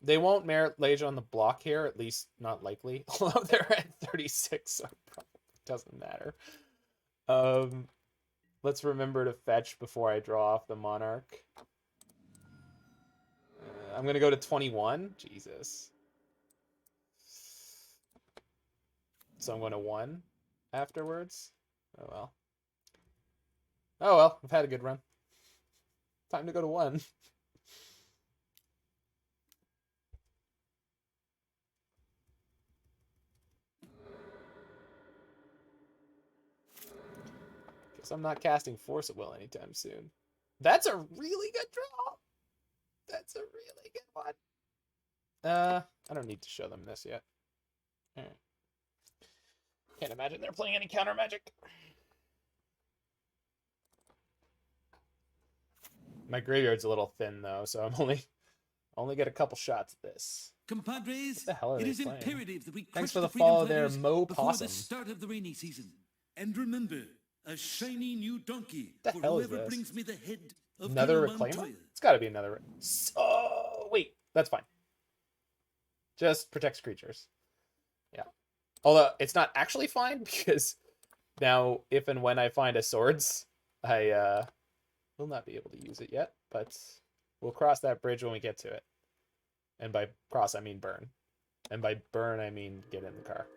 They won't Merit Lage on the block here, at least not likely. Although they're at 36, so it probably doesn't matter. Let's remember to fetch before I draw off the Monarch. I'm going to go to 21. Jesus. So I'm going to 1 afterwards. Oh, well. Oh, well. I've had a good run. Time to go to 1. Guess I'm not casting Force of Will anytime soon. That's a really good draw. That's a really good one. I don't need to show them this yet. All right. Can't imagine they're playing any counter magic. My graveyard's a little thin though, so I'm only get a couple shots at this. Compadres, What the hell are it they is playing? imperative that we Thanks crush for the freedom follow there, fighters Mo before Possum. the start of the rainy season. And remember, a shiny new donkey The for hell is whoever this? brings me the head of Another King Reclaimer? Montoya. It's got to be another. Oh, wait. That's fine. Just protects creatures. Yeah. Although it's not actually fine because now if and when I find a swords, I will not be able to use it yet, but we'll cross that bridge when we get to it. And by cross, I mean burn. And by burn, I mean get in the car.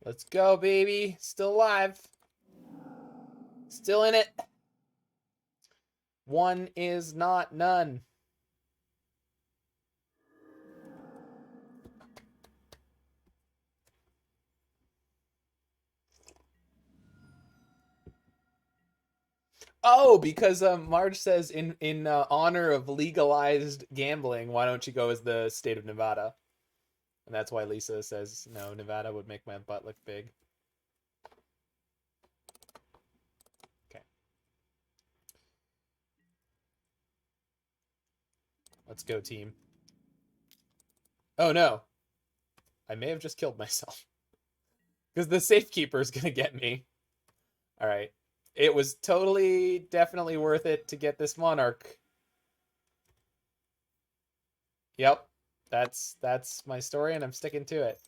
Let's go, baby. Still alive. Still in it. One is not none. Oh, because Marge says in honor of legalized gambling, why don't you go as the state of Nevada? And that's why Lisa says, no, Nevada would make my butt look big. Okay. Let's go, team. Oh, no. I may have just killed myself. Because the safekeeper is going to get me. All right. It was totally, definitely worth it to get this Monarch. Yep. That's my story, and I'm sticking to it.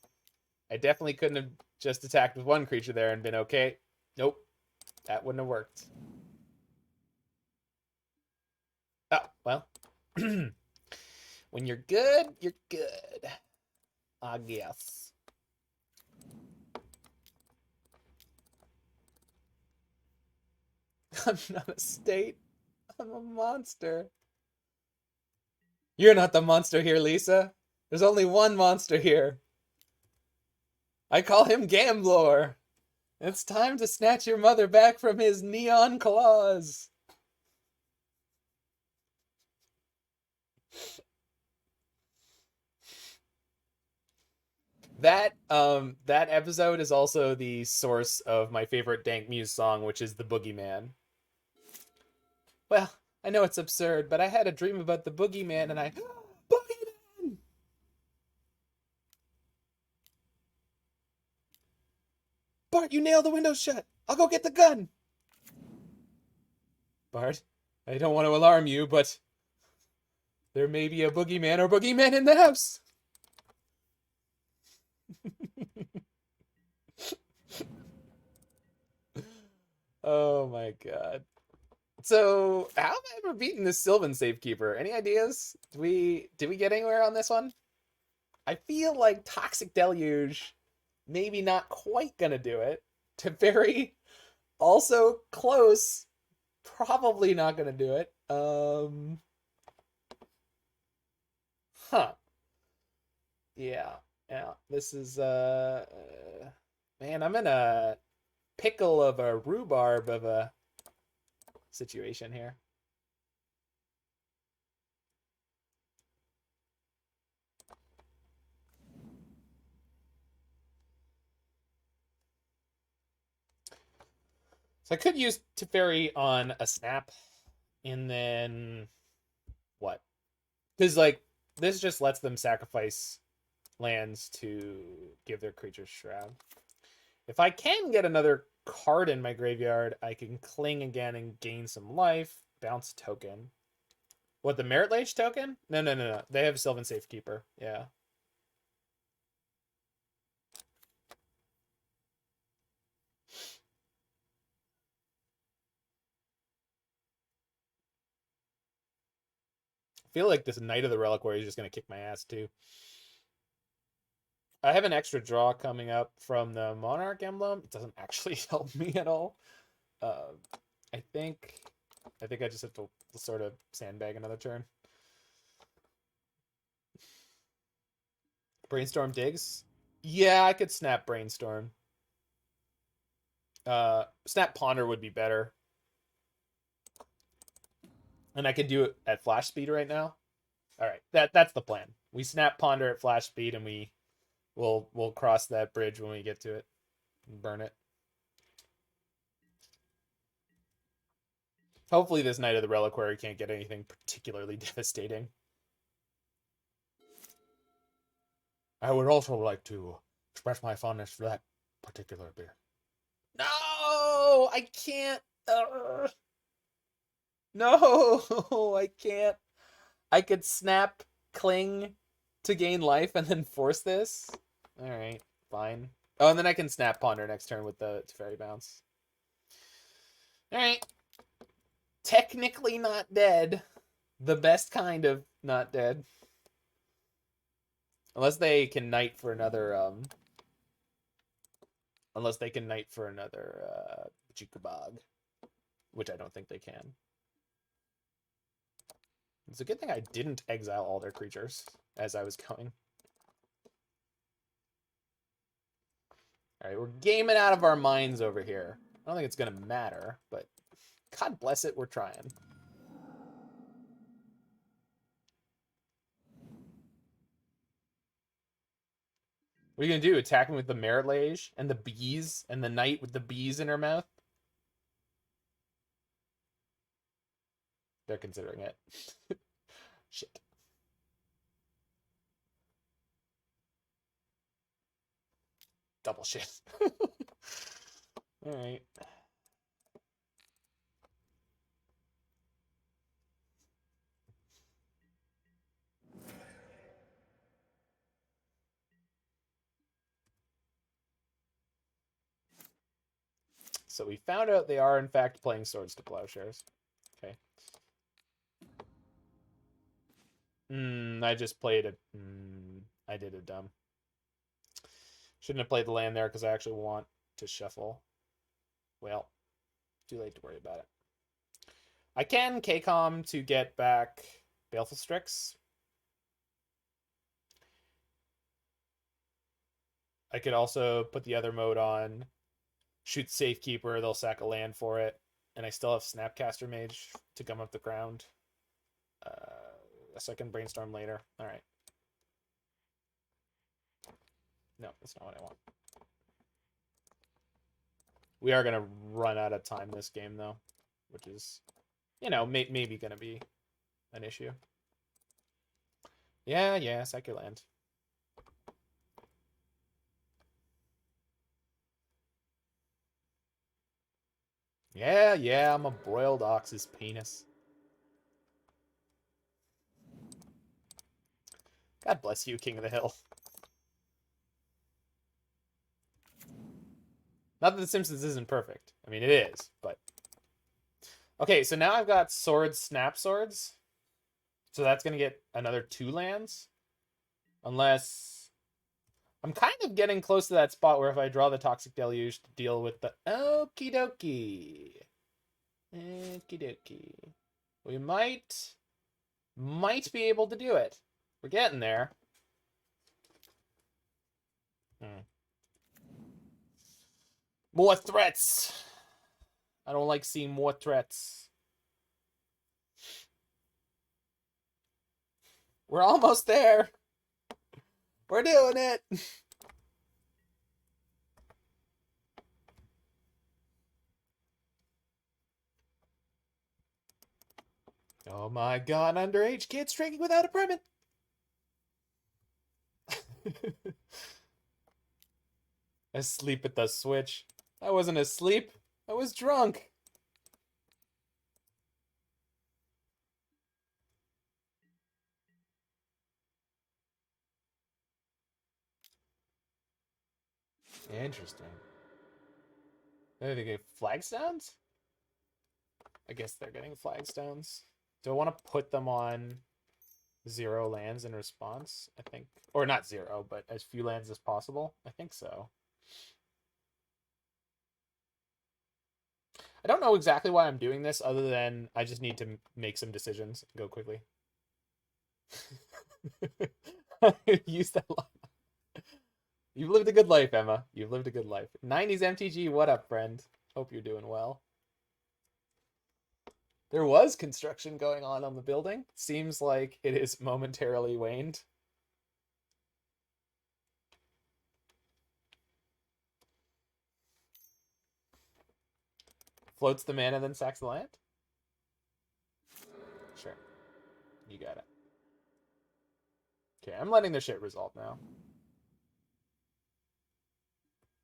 I definitely couldn't have just attacked with one creature there and been okay. Nope. That wouldn't have worked. Oh, well. When you're good, you're good. I guess. I'm not a state. I'm a monster. You're not the monster here, Lisa. There's only one monster here. I call him Gamblor. It's time to snatch your mother back from his neon claws. That episode is also the source of my favorite Dank Muse song, which is The Boogeyman. Well, I know it's absurd, but I had a dream about the Boogeyman and I... Boogeyman! Bart, you nailed the window shut. I'll go get the gun. Bart, I don't want to alarm you, but there may be a Boogeyman or Boogeyman in the house. Oh my god. So, how have I ever beaten this Sylvan Safekeeper? Any ideas? Did we get anywhere on this one? I feel like Toxic Deluge, maybe not quite gonna do it. Teferi, also close, probably not gonna do it. Huh. Yeah. This is man, I'm in a pickle of a rhubarb of a situation here. So I could use Teferi on a snap, and then what? Because like this just lets them sacrifice lands to give their creatures Shroud. If I can get another card in my graveyard, I can cling again and gain some life. Bounce token. What, the Merit Lage token? No. They have Sylvan Safekeeper. Yeah. I feel like this Knight of the Reliquary is just going to kick my ass too. I have an extra draw coming up from the Monarch emblem. It doesn't actually help me at all. I think I just have to sort of sandbag another turn. Brainstorm digs? Yeah, I could snap Brainstorm. Snap Ponder would be better. And I could do it at flash speed right now. All right, that's the plan. We snap Ponder at flash speed, and we'll cross that bridge when we get to it and burn it. Hopefully this Knight of the Reliquary can't get anything particularly devastating. I would also like to express my fondness for that particular beer. No! I can't No, I can't. I could snap cling to gain life and then force this. All right, fine. Oh, and then I can snap ponder next turn with the Teferi bounce. All right. Technically not dead. The best kind of not dead. Unless they can knight for another Jukabog, which I don't think they can. It's a good thing I didn't exile all their creatures as I was going. Alright, we're gaming out of our minds over here. I don't think it's going to matter, but God bless it, we're trying. What are you going to do? Attack me with the Merit Lage and the bees and the knight with the bees in her mouth? They're considering it. Shit. Double shit. Alright. So we found out they are, in fact, playing Swords to Plowshares. Okay. I just played a... I did a dumb. Shouldn't have played the land there because I actually want to shuffle. Well, too late to worry about it. I can KCOM to get back Baleful Strix. I could also put the other mode on, shoot Safekeeper, they'll sack a land for it, and I still have Snapcaster Mage to gum up the ground. A second Brainstorm later. All right. No, that's not what I want. We are going to run out of time this game, though, which is, you know, maybe going to be an issue. Yeah, sack your land. Yeah, I'm a broiled ox's penis. God bless you, King of the Hill. Not that The Simpsons isn't perfect. I mean, it is, but... Okay, so now I've got Swords, Snap Swords. So that's going to get another 2 lands. Unless... I'm kind of getting close to that spot where if I draw the Toxic Deluge to deal with the... Okie dokie. Okie dokie. We might be able to do it. We're getting there. More threats. I don't like seeing more threats. We're almost there. We're doing it. Oh my god, underage kids drinking without a permit. Asleep at the switch. I wasn't asleep. I was drunk. Interesting. Are they getting flagstones? I guess they're getting flagstones. Do I want to put them on 0 lands in response? I think. Or not 0, but as few lands as possible? I think so. I don't know exactly why I'm doing this, other than I just need to make some decisions and go quickly. Use that line. You've lived a good life, Emma. You've lived a good life. 90s MTG, what up, friend? Hope you're doing well. There was construction going on the building. Seems like it is momentarily waned. Floats the mana, then sacks the land? Sure. You got it. Okay, I'm letting the shit resolve now.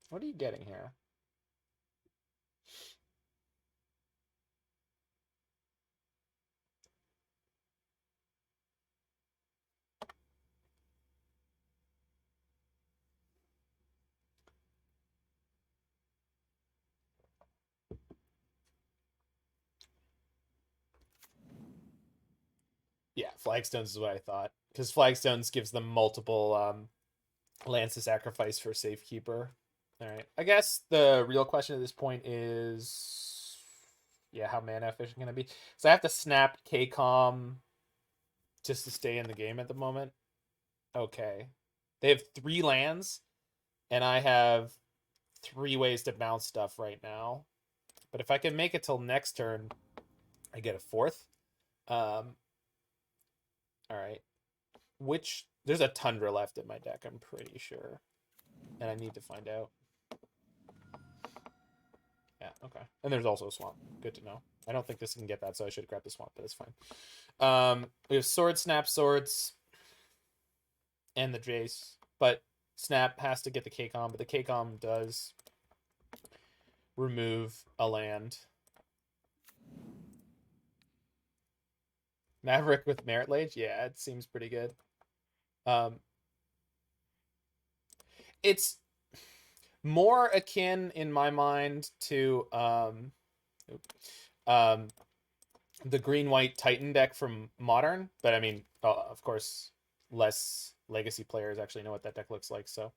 What are you getting here? Flagstones is what I thought. Because Flagstones gives them multiple lands to sacrifice for Safekeeper. Alright. I guess the real question at this point is... Yeah, how mana efficient can I be? So I have to snap KCOM just to stay in the game at the moment. Okay. They have 3 lands, and I have 3 ways to bounce stuff right now. But if I can make it till next turn, I get a 4th. Alright. There's a Tundra left in my deck, I'm pretty sure. And I need to find out. Yeah, okay. And there's also a Swamp. Good to know. I don't think this can get that, so I should grab the Swamp, but it's fine. We have Sword, Snap, Swords, and the Jace. But Snap has to get the KCOM, but the KCOM does remove a land. Maverick with Merit Lage? Yeah, it seems pretty good. It's more akin in my mind to the green-white Titan deck from Modern, but I mean, of course, less Legacy players actually know what that deck looks like, so.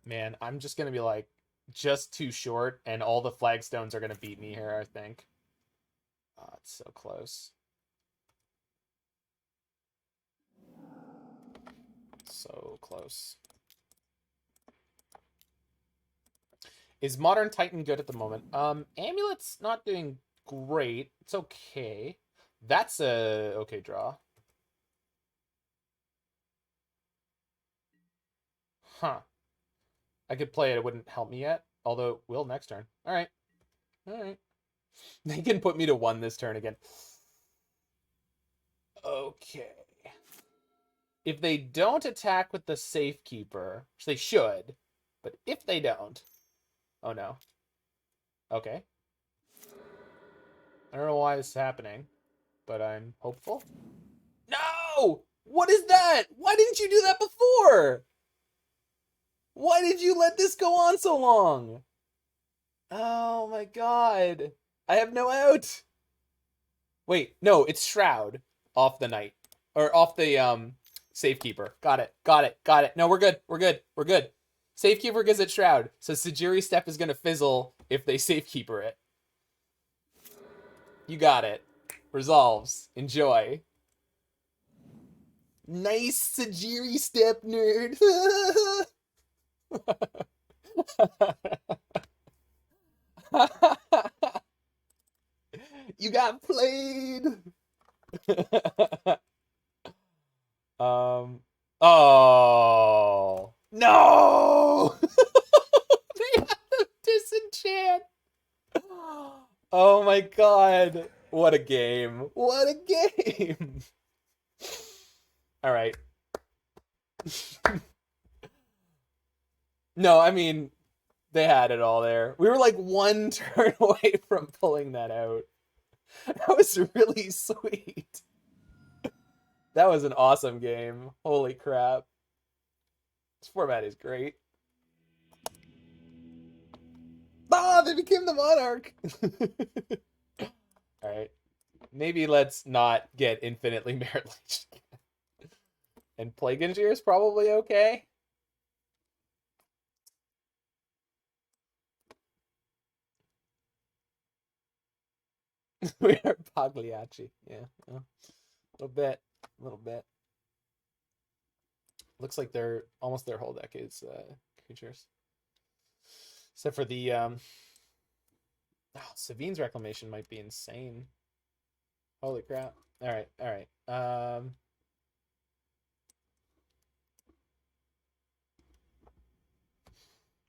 Man, I'm just gonna be like, just too short, and all the Flagstones are gonna beat me here, I think. Oh, it's so close. So close. Is Modern Titan good at the moment? Amulet's not doing great. It's okay. That's a okay draw. Huh. I could play it. It wouldn't help me yet. Although it will next turn. All right. All right. They can put me to 1 this turn again. Okay. If they don't attack with the Safekeeper, which they should, but if they don't... Oh, no. Okay. I don't know why this is happening, but I'm hopeful. No! What is that? Why didn't you do that before? Why did you let this go on so long? Oh my god. I have no out. Wait, no, it's Shroud off the Knight. Or off the Safekeeper. Got it. No, we're good. Safekeeper gives it Shroud. So Sajiri Step is going to fizzle if they Safekeeper it. You got it. Resolves. Enjoy. Nice Sajiri Step, nerd. You got played. Oh no. They have the Disenchant. Oh my god. What a game. What a game. All right. No, I mean, they had it all there. We were like 1 turn away from pulling that out. That was really sweet. That was an awesome game. Holy crap. This format is great. Ah, they became the Monarch. All right. Maybe let's not get infinitely Merit Lage. And Plague Engineer is probably okay. We are Pagliacci. Yeah. A little bit. Looks like almost their whole deck is creatures. Except for the Sevinne's Reclamation might be insane. Holy crap. All right.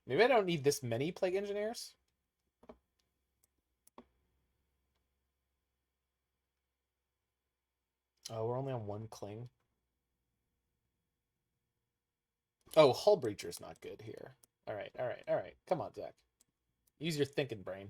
Maybe I don't need this many Plague Engineers. Oh, we're only on 1 Cling. Oh, Hullbreacher's not good here. All right. Come on, Zach. Use your thinking brain.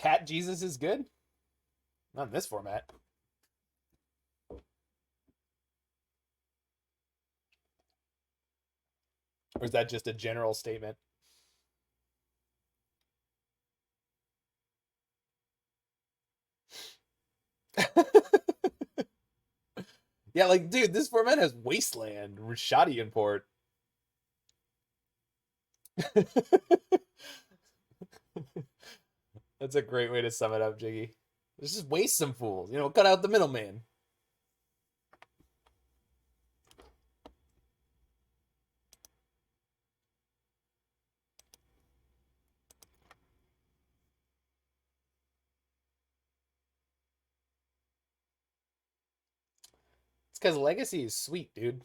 Cat Jesus is good? Not in this format. Or is that just a general statement? Yeah, like, dude, this format has Wasteland, Rashadi import. That's a great way to sum it up, Jiggy. Let's just waste some fools. You know, cut out the middleman. It's because Legacy is sweet, dude.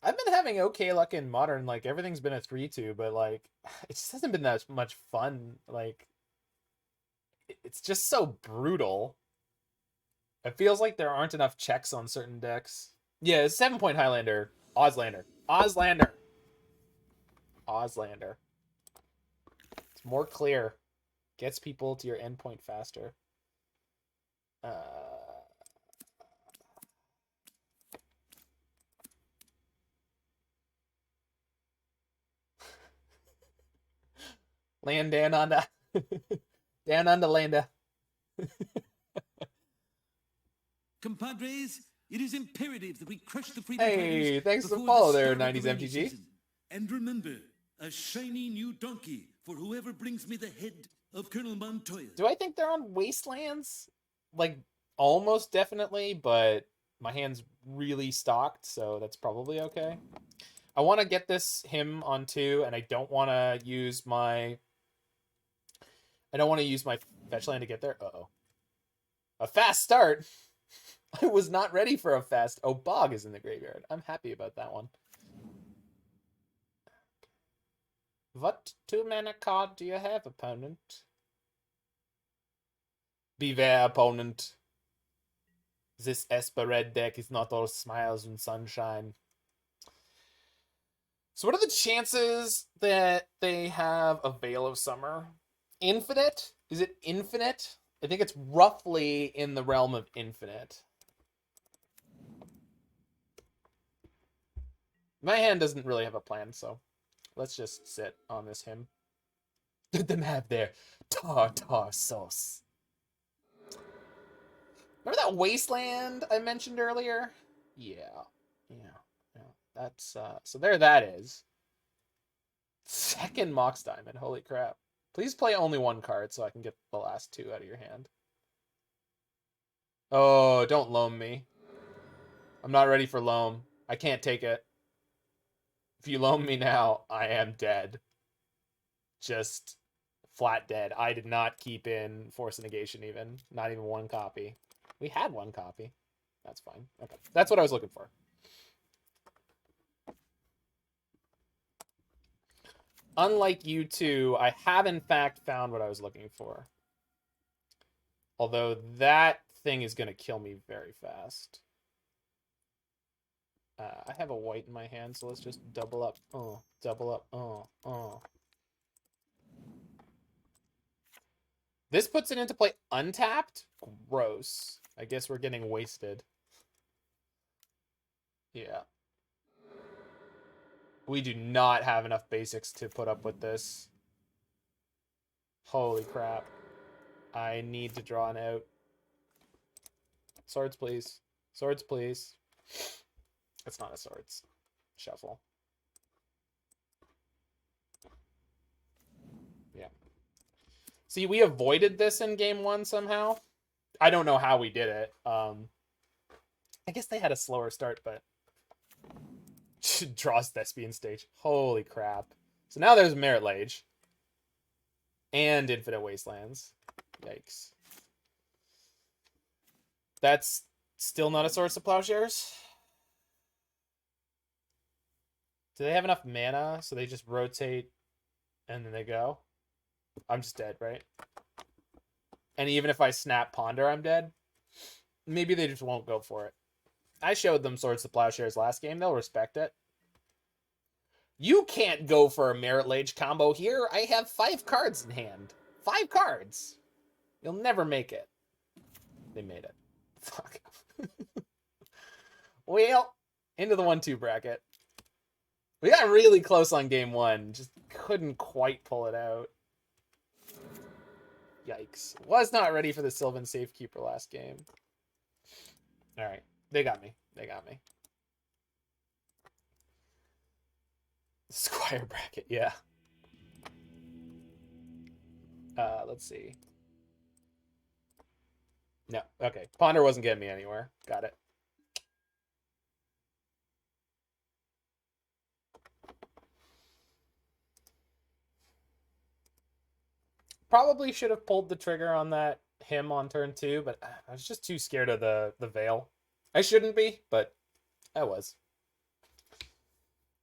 I've been having okay luck in Modern. Like, everything's been a 3-2, but, like, it just hasn't been that much fun. Like, it's just so brutal. It feels like there aren't enough checks on certain decks. Yeah, it's 7-point Highlander. Ozlander. Ozlander. Ozlander. It's more clear. Gets people to your endpoint faster. Land down under. Down under lander. Compadres, it is imperative that we crush the freedom Hey, fighters thanks for before follow the there, start of 90s the rainy MTG. season. And remember, a shiny new donkey for whoever brings me the head of Colonel Montoya. Do I think they're on Wastelands? Like, almost definitely, but my hand's really stocked, so that's probably okay. I want to get him on 2, and I don't want to use my... fetch land to get there. Uh-oh. A fast start? I was not ready for a fast... Oh, Bog is in the graveyard. I'm happy about that one. What 2-mana card do you have, opponent? Beware, opponent. This Esper Red deck is not all smiles and sunshine. So what are the chances that they have a Veil of Summer? Infinite? Is it infinite? I think it's roughly in the realm of infinite. My hand doesn't really have a plan, so let's just sit on this hymn. Let them have their tartar sauce. Remember that Wasteland I mentioned earlier? Yeah. That's so there that is. Second Mox Diamond, holy crap. Please play only one card so I can get the last 2 out of your hand. Oh, don't loam me. I'm not ready for loam. I can't take it. If you loam me now, I am dead. Just flat dead. I did not keep in Force of Negation even. Not even 1 copy. We had 1 copy. That's fine. Okay. That's what I was looking for. Unlike you two, I have in fact found what I was looking for. Although that thing is going to kill me very fast. I have a white in my hand, so let's just double up. Oh, double up. Oh. This puts it into play untapped? Gross. I guess we're getting wasted. Yeah. We do not have enough basics to put up with this. Holy crap. I need to draw an out. Swords, please. Swords, please. It's not a swords. Shuffle. Yeah. See, we avoided this in game 1 somehow. I don't know how we did it. I guess they had a slower start, but... Draws Thespian Stage. Holy crap. So now there's Merit Lage. And Infinite Wastelands. Yikes. That's still not a source of Plowshares? Do they have enough mana so they just rotate and then they go? I'm just dead, right? And even if I snap Ponder, I'm dead? Maybe they just won't go for it. I showed them Swords to Plowshares last game. They'll respect it. You can't go for a Merit Lage combo here. I have 5 cards in hand. 5 cards. You'll never make it. They made it. Fuck. Well, into the 1-2 bracket. We got really close on game 1. Just couldn't quite pull it out. Yikes. Was not ready for the Sylvan Safekeeper last game. Alright. They got me. They got me. Squire bracket, yeah. Let's see. No, okay. Ponder wasn't getting me anywhere. Got it. Probably should have pulled the trigger on that him on turn 2, but I was just too scared of the veil. I shouldn't be, but I was.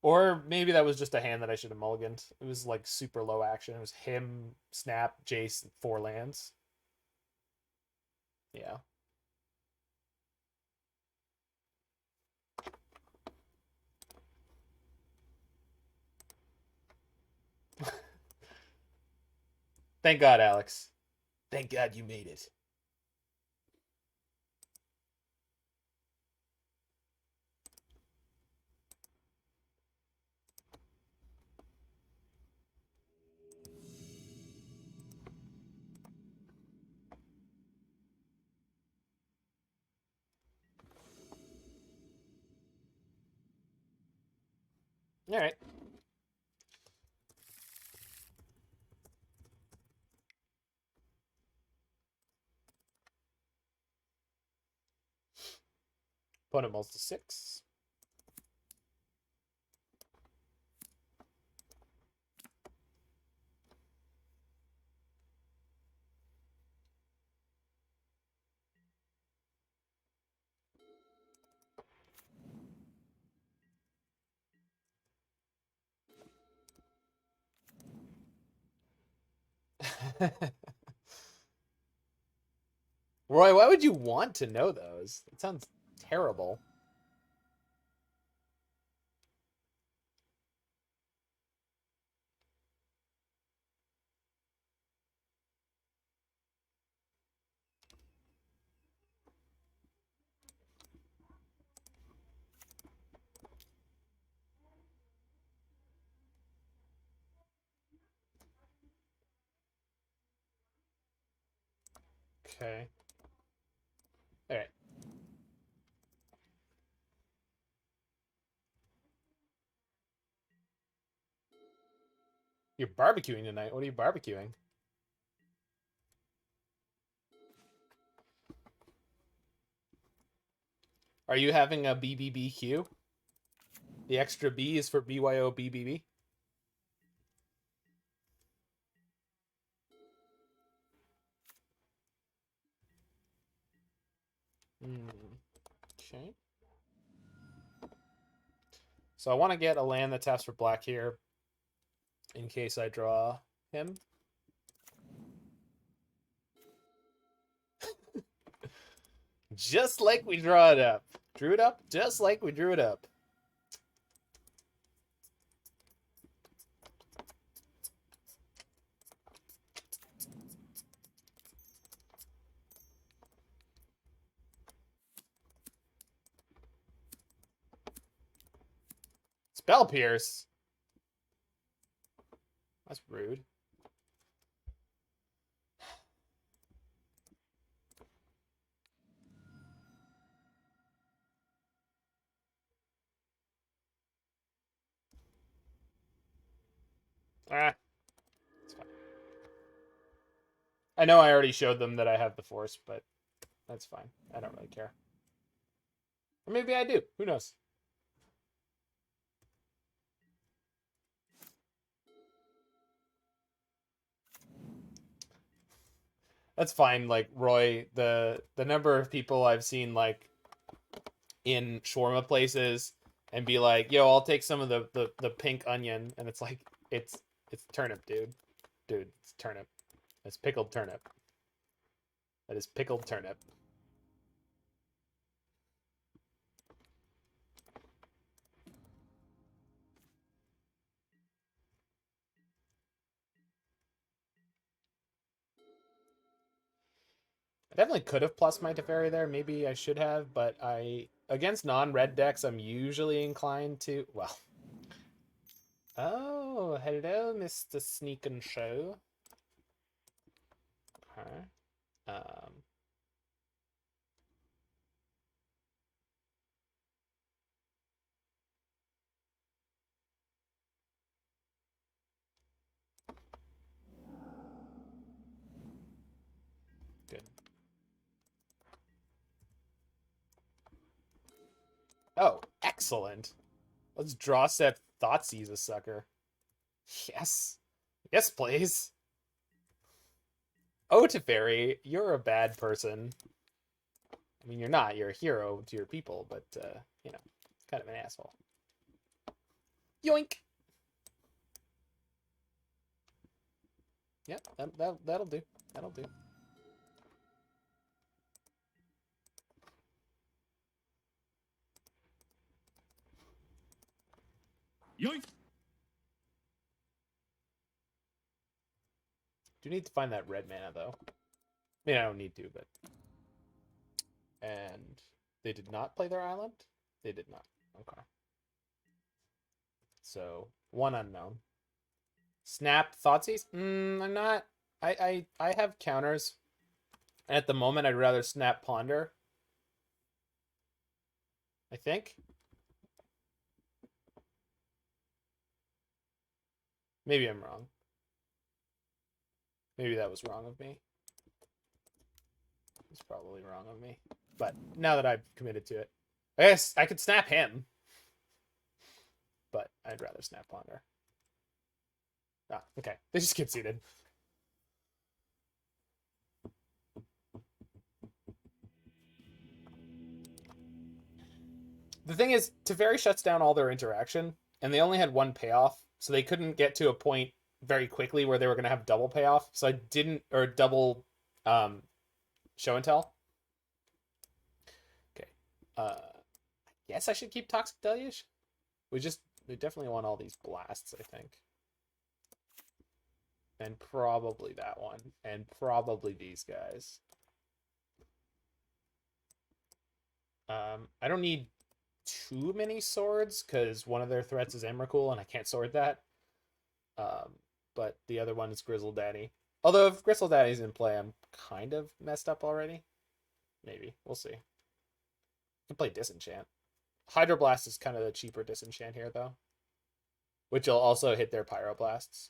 Or maybe that was just a hand that I should have mulliganed. It was like super low action. It was him, Snap, Jace, 4 lands. Yeah. Thank God, Alex. Thank God you made it. All right. Opponent mulls to 6. Roy, why would you want to know those? It sounds terrible. Okay. All right. You're barbecuing tonight. What are you barbecuing? Are you having a BBBQ? The extra B is for BYOBBB? Okay. So I want to get a land that taps for black here in case I draw him. Just like we draw it up. Drew it up just like we drew it up. Spell Pierce. That's rude. Ah. It's fine. I know I already showed them that I have the Force, but that's fine. I don't really care. Or maybe I do. Who knows? That's fine. Like, Roy, the number of people I've seen, like, in shawarma places and be like, yo, I'll take some of the pink onion. And it's like, it's turnip, dude. Dude, it's turnip. It's pickled turnip. That is pickled turnip. I definitely could have plus my Teferi there. Maybe I should have, but against non-red decks, I'm usually inclined to, well. Oh, hello, Mr. Sneak and Show. Okay. Good. Oh, excellent. Let's draw set Thoughtseize a sucker. Yes. Yes, please. Oh, Teferi, you're a bad person. I mean, you're not. You're a hero to your people, but, you know, kind of an asshole. Yoink! Yeah, that'll do. That'll do. Yoink! Do need to find that red mana, though. I mean, I don't need to, but... And they did not play their island? They did not. Okay. So, one unknown. Snap Thoughtseize? I'm not... I have counters. And at the moment, I'd rather snap Ponder. I think. Maybe I'm wrong. Maybe that was wrong of me. It's probably wrong of me. But now that I've committed to it, I guess I could snap him. But I'd rather snap Ponder. Ah, okay. They just conceded. The thing is, Teferi shuts down all their interaction, and they only had one payoff, so they couldn't get to a point very quickly where they were going to have double payoff. So I didn't, or double show and tell. Okay. I guess I should keep Toxic Deluge. We definitely want all these blasts, I think. And probably that one. And probably these guys. I don't need too many swords, because one of their threats is Emrakul, and I can't sword that. But the other one is Grizzle Daddy. Although if Grizzle Daddy's in play, I'm kind of messed up already. Maybe. We'll see. I can play Disenchant. Hydroblast is kind of the cheaper Disenchant here, though. Which will also hit their Pyroblasts.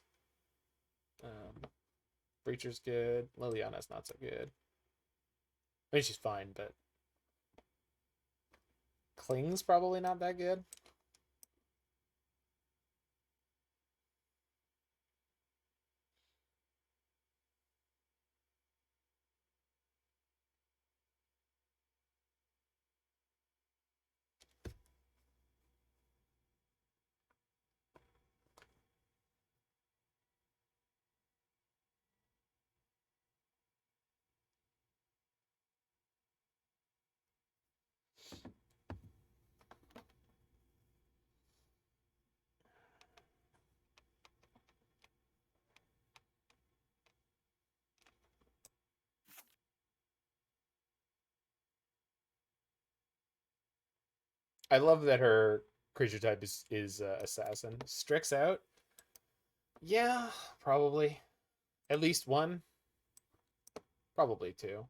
Breacher's good. Liliana's not so good. I mean, she's fine, but... Kling's probably not that good. I love that her creature type is assassin. Strix out? Yeah, probably. At least one. Probably two.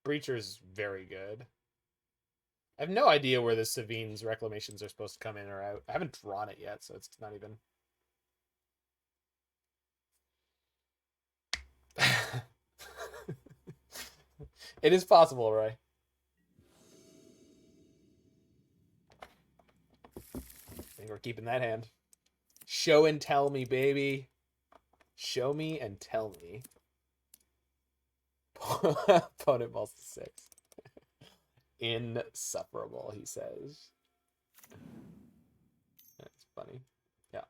Breacher's very good. I have no idea where the Sevinne's Reclamations are supposed to come in or out. I haven't drawn it yet, so it's not even... It is possible, right? I think we're keeping that hand. Show and tell me, baby. Show me and tell me. Opponent mulls to 6. Insufferable, he says. That's funny. Yeah.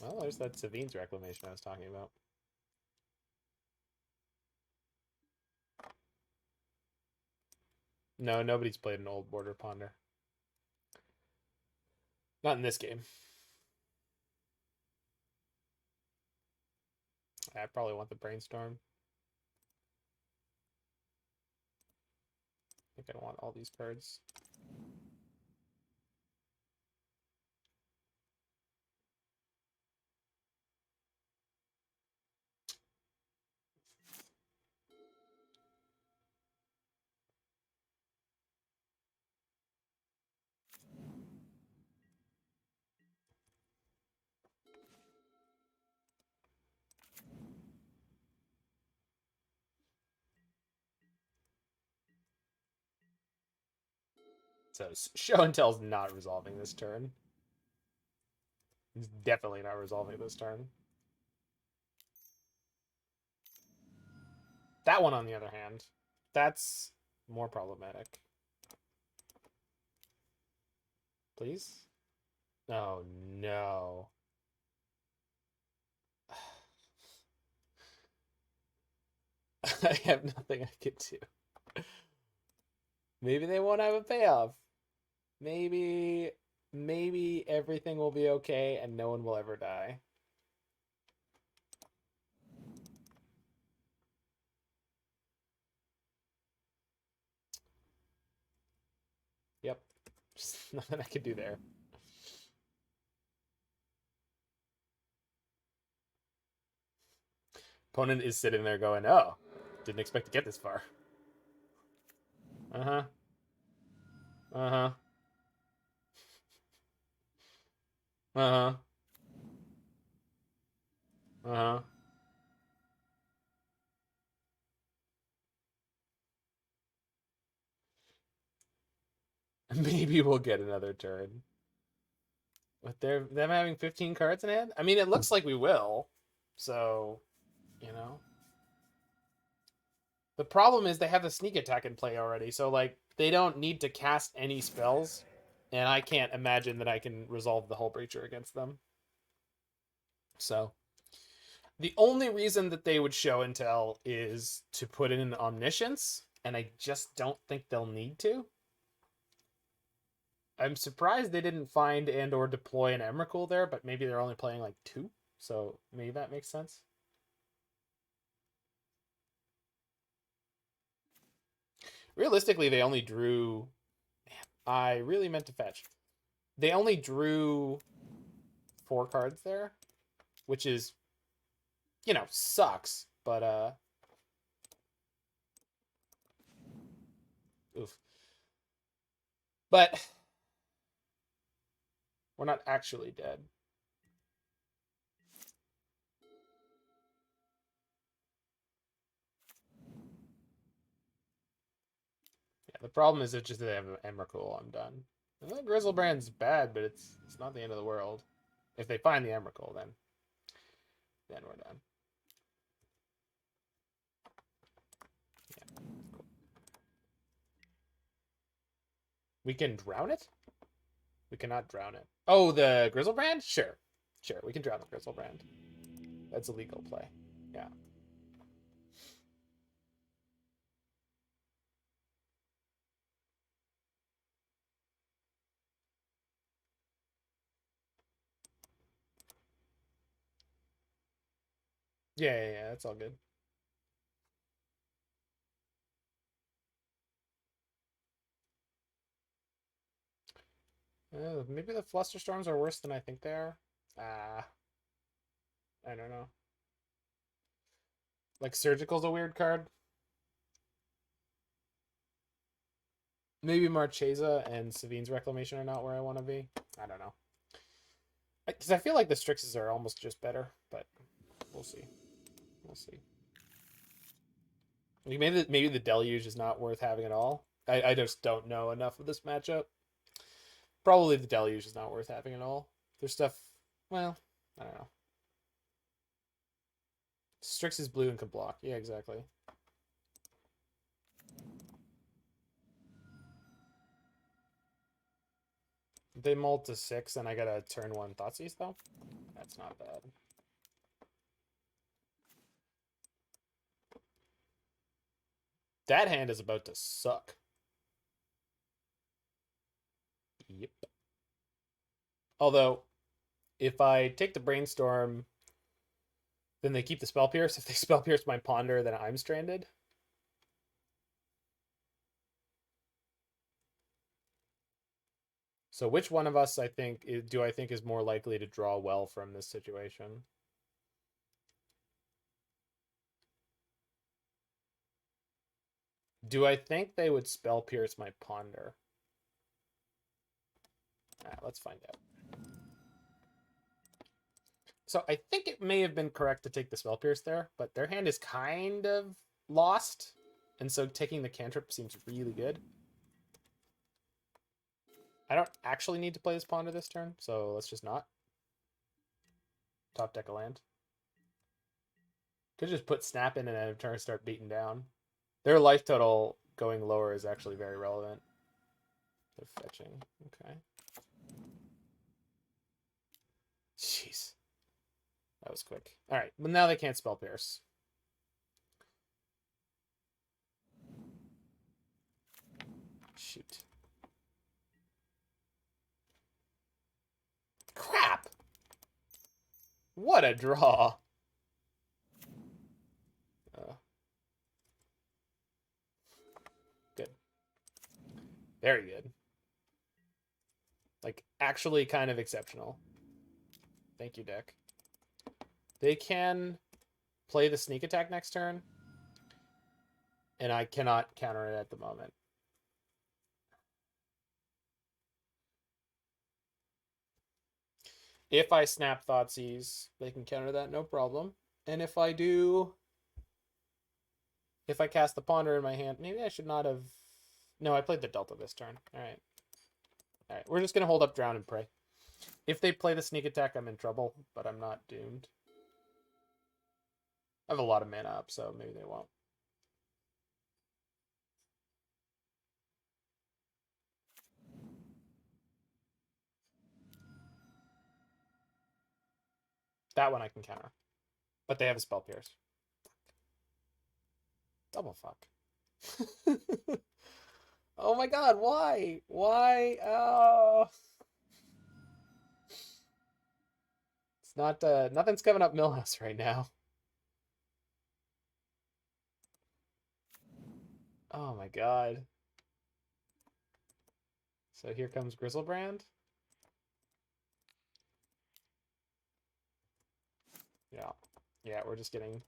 Well, there's that Sevinne's Reclamation I was talking about. No, nobody's played an old Border Ponder. Not in this game. I probably want the Brainstorm. I think I want all these cards. So Show and Tell's not resolving this turn. He's definitely not resolving this turn. That one, on the other hand, that's more problematic. Please? Oh, no. I have nothing I can do. Maybe they won't have a payoff. Maybe everything will be okay and no one will ever die. Yep. Just nothing I can do there. Opponent is sitting there going, oh, didn't expect to get this far. Uh-huh. Uh-huh. Uh-huh. Uh-huh. Maybe we'll get another turn. With them having 15 cards in hand? I mean, it looks like we will. So, you know. The problem is they have the sneak attack in play already. So, like, they don't need to cast any spells. And I can't imagine that I can resolve the Hullbreacher against them. So, the only reason that they would show and tell is to put in an Omniscience. And I just don't think they'll need to. I'm surprised they didn't find and or deploy an Emrakul there, but maybe they're only playing like 2. So maybe that makes sense. Realistically, they only drew... Man, I really meant to fetch. They only drew 4 cards there, which is, you know, sucks, but oof. But we're not actually dead. Yeah, the problem is it's just they have an Emrakul. I'm done. Grizzlebrand's bad, but it's not the end of the world. If they find the Emrakul, then we're done. Yeah, cool. We can drown it? We cannot drown it. Oh, the Grizzlebrand? Sure. Sure, we can drown the Grizzlebrand. That's a legal play. Yeah. Yeah, that's all good. Maybe the Flusterstorms are worse than I think they are. I don't know. Like, Surgical's a weird card. Maybe Marchesa and Sevinne's Reclamation are not where I want to be. I don't know. Because I feel like the Strixes are almost just better, but we'll see. We'll see. Maybe the Deluge is not worth having at all. I just don't know enough of this matchup. Probably the Deluge is not worth having at all. There's stuff, well, I don't know. Strix is blue and can block. Yeah, exactly. They mulled to 6 and I got a turn 1 Thoughtseize though. That's not bad. That hand is about to suck. Yep. Although, if I take the Brainstorm, then they keep the Spell Pierce. If they Spell Pierce my Ponder, then I'm stranded. So which one of us do I think is more likely to draw well from this situation? Do I think they would Spell Pierce my Ponder? Let's find out. So I think it may have been correct to take the Spell Pierce there, but their hand is kind of lost. And so taking the cantrip seems really good. I don't actually need to play this Ponder this turn, so let's just not. Top deck a land. Could just put Snap in and end of turn start beating down. Their life total going lower is actually very relevant. They're fetching. Okay. Jeez. That was quick. Alright, well now they can't Spell Pierce. Shoot. Crap! What a draw! Good. Very good. Like, actually kind of exceptional. Thank you, deck. They can play the sneak attack next turn, and I cannot counter it at the moment. If I snap Thoughtseize, they can counter that, no problem. And if I cast the Ponder in my hand, maybe I should not have... No, I played the Delta this turn. Alright. Alright, we're just going to hold up Drown and pray. If they play the sneak attack, I'm in trouble, but I'm not doomed. I have a lot of mana up, so maybe they won't. That one I can counter. But they have a Spell Pierce. Double fuck. Oh my god, why? Why? Oh. It's not, nothing's coming up Millhouse right now. Oh my god. So here comes Grizzlebrand. Yeah. Yeah, we're just getting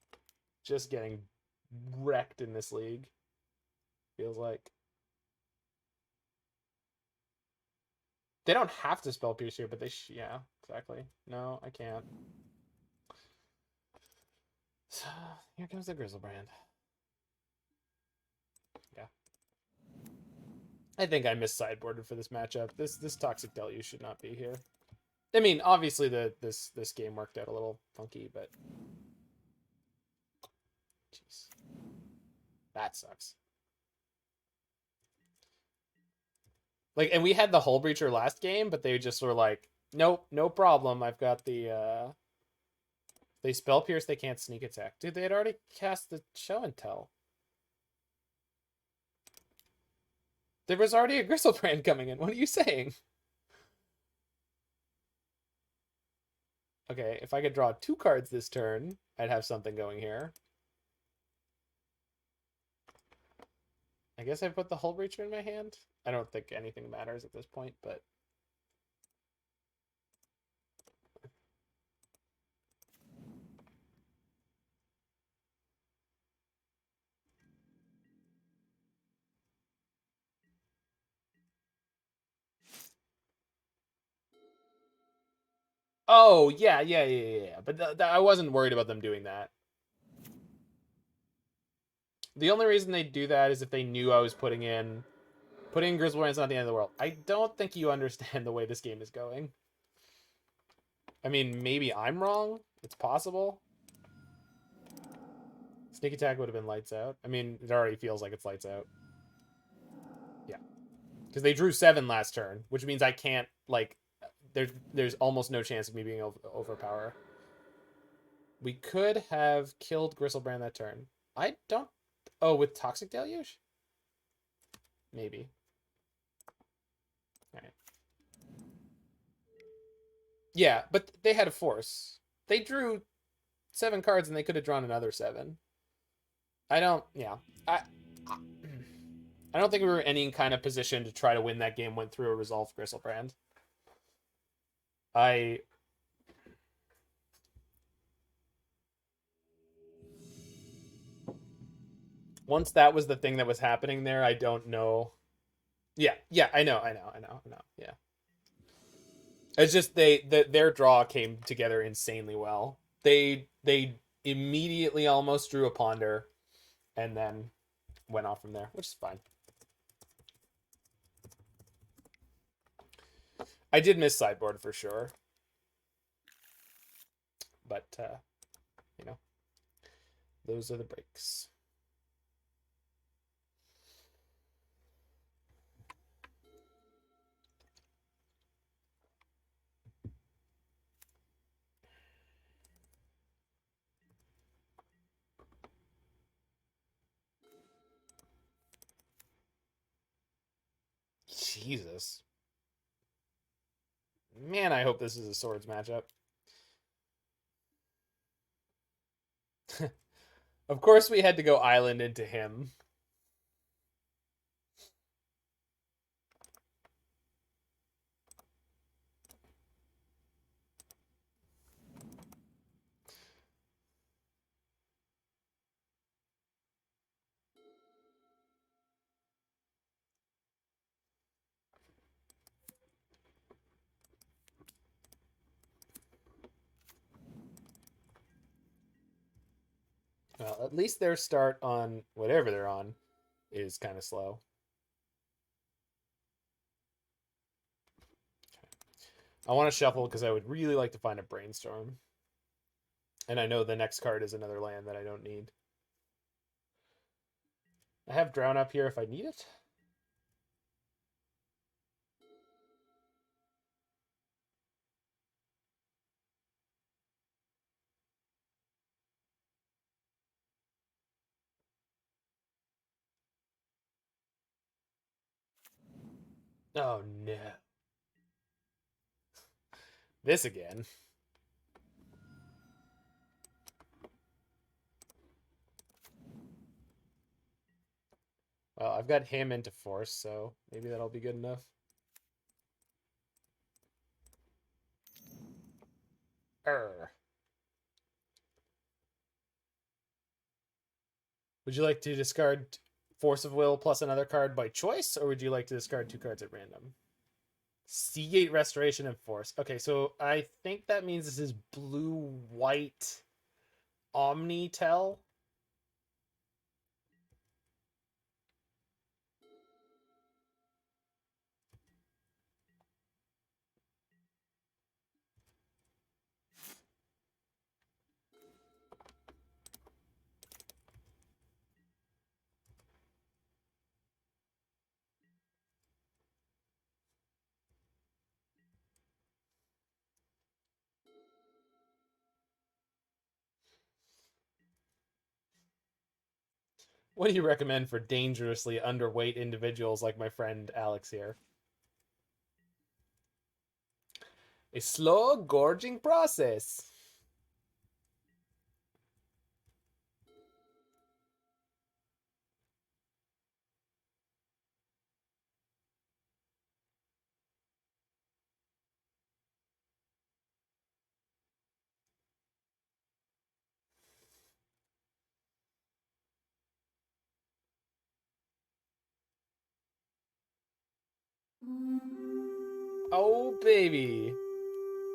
wrecked in this league. Feels like. They don't have to Spell Pierce here, but they yeah, exactly. No, I can't. So, here comes the Grizzlebrand. Yeah. I think I mis-sideboarded for this matchup. This Toxic Deluge should not be here. I mean, obviously this game worked out a little funky, but jeez. That sucks. Like, and we had the Hullbreacher last game, but they just were like, nope, no problem. I've got the they Spell Pierce, they can't sneak attack. Dude, they had already cast the Show and Tell. There was already a Grizzlebrand coming in. What are you saying? Okay, if I could draw 2 cards this turn, I'd have something going here. I guess I put the Hullbreacher in my hand. I don't think anything matters at this point, but... Oh, yeah. But I wasn't worried about them doing that. The only reason they do that is if they knew I was putting in Grizzlebrand's not the end of the world. I don't think you understand the way this game is going. I mean, maybe I'm wrong. It's possible. Sneak attack would have been lights out. I mean, it already feels like it's lights out. Yeah. Because they drew 7 last turn, which means I can't, like, there's almost no chance of me being overpower. We could have killed Gristlebrand that turn. I don't... Oh, with Toxic Deluge? Maybe. Alright. Yeah, but they had a force. They drew 7 cards and they could have drawn another 7. I don't... Yeah. I don't think we were in any kind of position to try to win that game went through a resolved Gristlebrand. Once that was the thing that was happening there, I don't know. Yeah, I know. Yeah. It's just their draw came together insanely well. They immediately almost drew a Ponder and then went off from there, which is fine. I did miss sideboard for sure. But, you know, those are the breaks. Jesus. Man, I hope this is a swords matchup. Of course we had to go island into him. Well, at least their start on whatever they're on is kind of slow. I want to shuffle because I would really like to find a Brainstorm. And I know the next card is another land that I don't need. I have Drown up here if I need it. Oh no. This again. Well, I've got him into force, so maybe that'll be good enough. Would you like to discard Force of Will plus another card by choice, or would you like to discard 2 cards at random? Seagate Restoration and Force. Okay, so I think that means this is blue-white Omnitel. What do you recommend for dangerously underweight individuals like my friend Alex here? A slow gorging process. Oh, baby.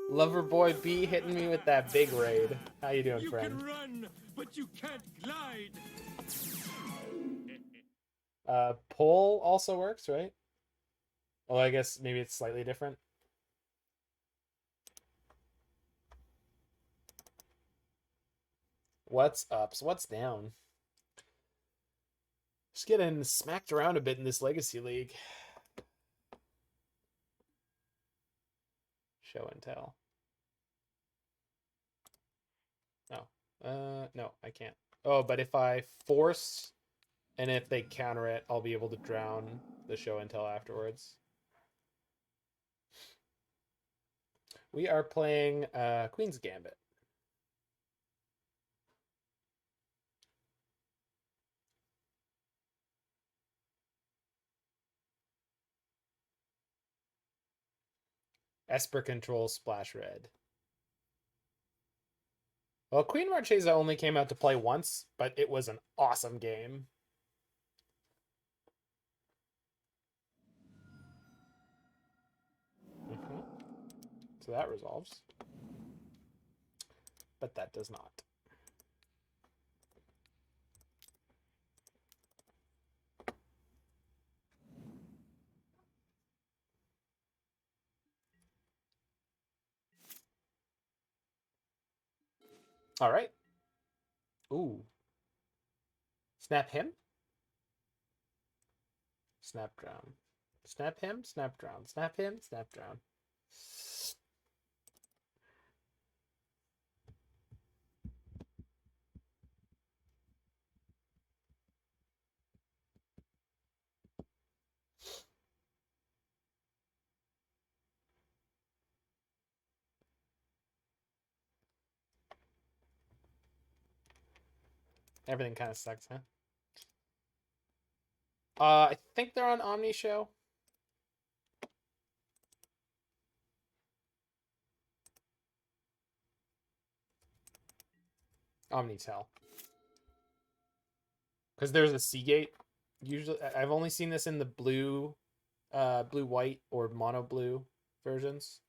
Loverboy B hitting me with that big raid. How you doing, friend? You can run, but you can't glide. Pull also works, right? Well, I guess maybe it's slightly different. What's ups? What's down? Just getting smacked around a bit in this Legacy League. show and tell. No. No, I can't. Oh, but if I force, and if they counter it, I'll be able to drown the show and tell afterwards. We are playing Queen's Gambit. Esper controls splash red. Well, Queen Marchesa only came out to play once, but it was an awesome game. So that resolves. But that does not. All right. Ooh. Snap him? Snap drown. Snap him, snap drown. Snap him, snap drown. Everything kind of sucks, huh? I think they're on Omni Show. Omnitel. Because there's a Seagate. Usually, I've only seen this in the blue, blue-white or mono-blue versions.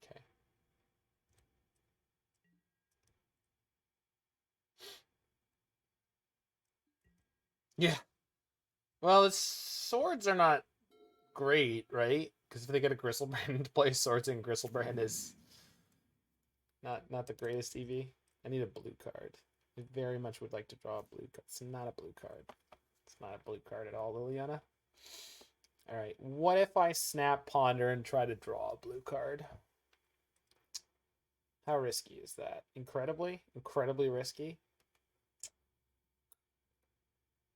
Okay. Yeah. Well, its swords are not great, right? Because if they get a Gristlebrand to play swords, and Gristlebrand is not the greatest EV. I need a blue card. I very much would like to draw a blue card. It's not a blue card. It's not a blue card at all, Liliana. All right. What if I snap Ponder and try to draw a blue card? How risky is that? Incredibly risky.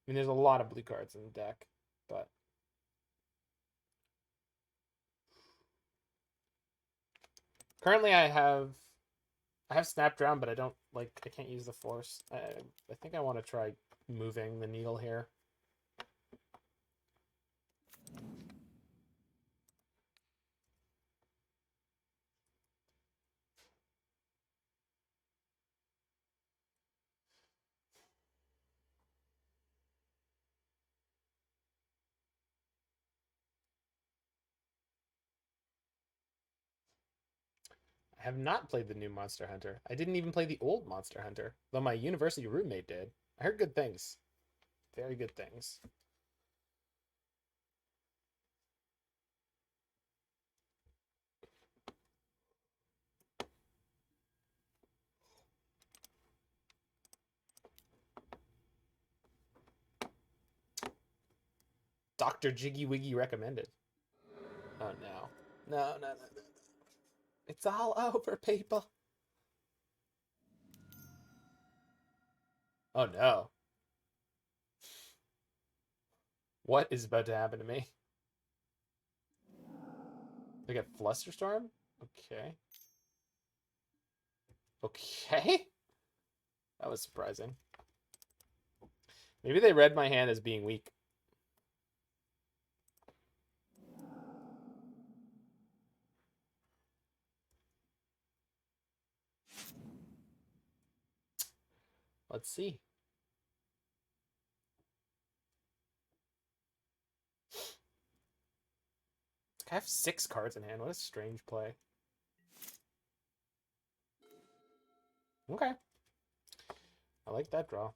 I mean, there's a lot of blue cards in the deck, but currently I have Snap Drown, but I can't use the Force. I think I want to try moving the needle here. I have not played the new Monster Hunter. I didn't even play the old Monster Hunter, though my university roommate did. I heard good things. Very good things. Dr. Jiggy Wiggy recommended. Oh no. No. It's all over, people. Oh no. What is about to happen to me? They got Flusterstorm? Okay. Okay. That was surprising. Maybe they read my hand as being weak. Let's see. I have 6 cards in hand. What a strange play. Okay. I like that draw.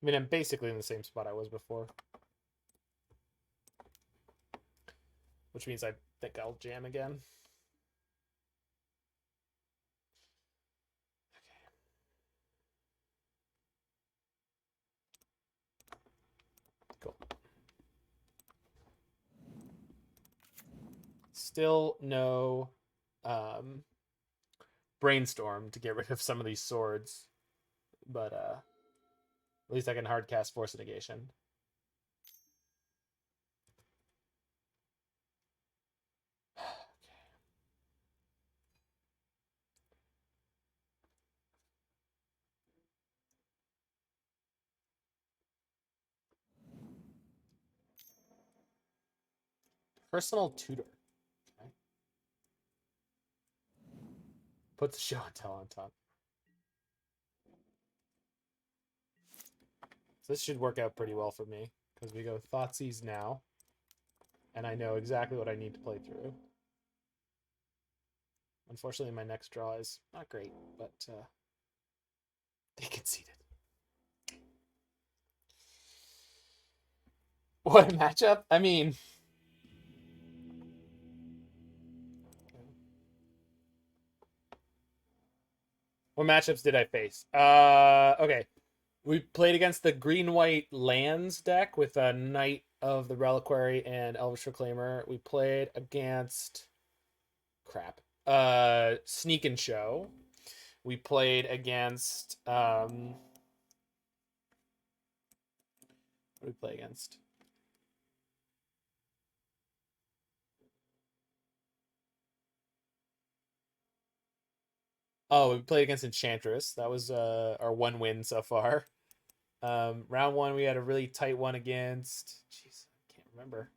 I mean, I'm basically in the same spot I was before. Which means I think I'll jam again. Okay. Cool. Still no Brainstorm to get rid of some of these swords. But at least I can hard cast Force of Negation. Personal tutor. Okay. Put the show and tell on top. So this should work out pretty well for me because we go Thoughtseize now, and I know exactly what I need to play through. Unfortunately, my next draw is not great, but they conceded. What a matchup! I mean, what matchups did I face? Okay. We played against the green-white lands deck with a Knight of the Reliquary and Elvish Reclaimer. We played against Sneak and Show. We played against what did we play against? Oh, we played against Enchantress. That was our one win so far. Round one, we had a really tight one against. Jeez, I can't remember.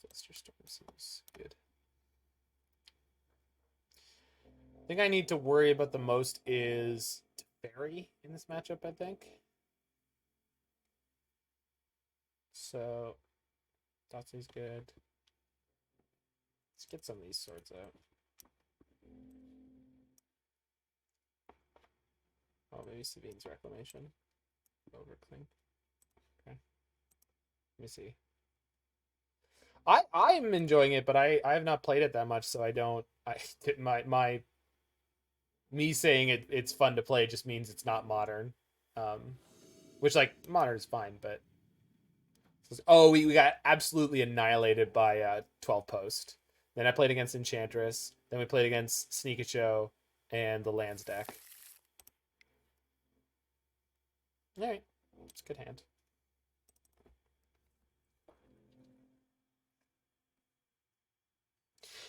Flusterstorm seems good. I think I need to worry about the most is Teferi in this matchup, I think. So, Thoughtseize good. Let's get some of these swords out. Oh, maybe Sevinne's Reclamation. Overcling. Okay. Let me see. I'm enjoying it, but I have not played it that much, so I don't. Me saying it's fun to play just means it's not modern. Which like modern is fine, but oh, we got absolutely annihilated by 12 post. Then I played against Enchantress. Then we played against Sneak a Show and the lands deck. All right, it's a good hand.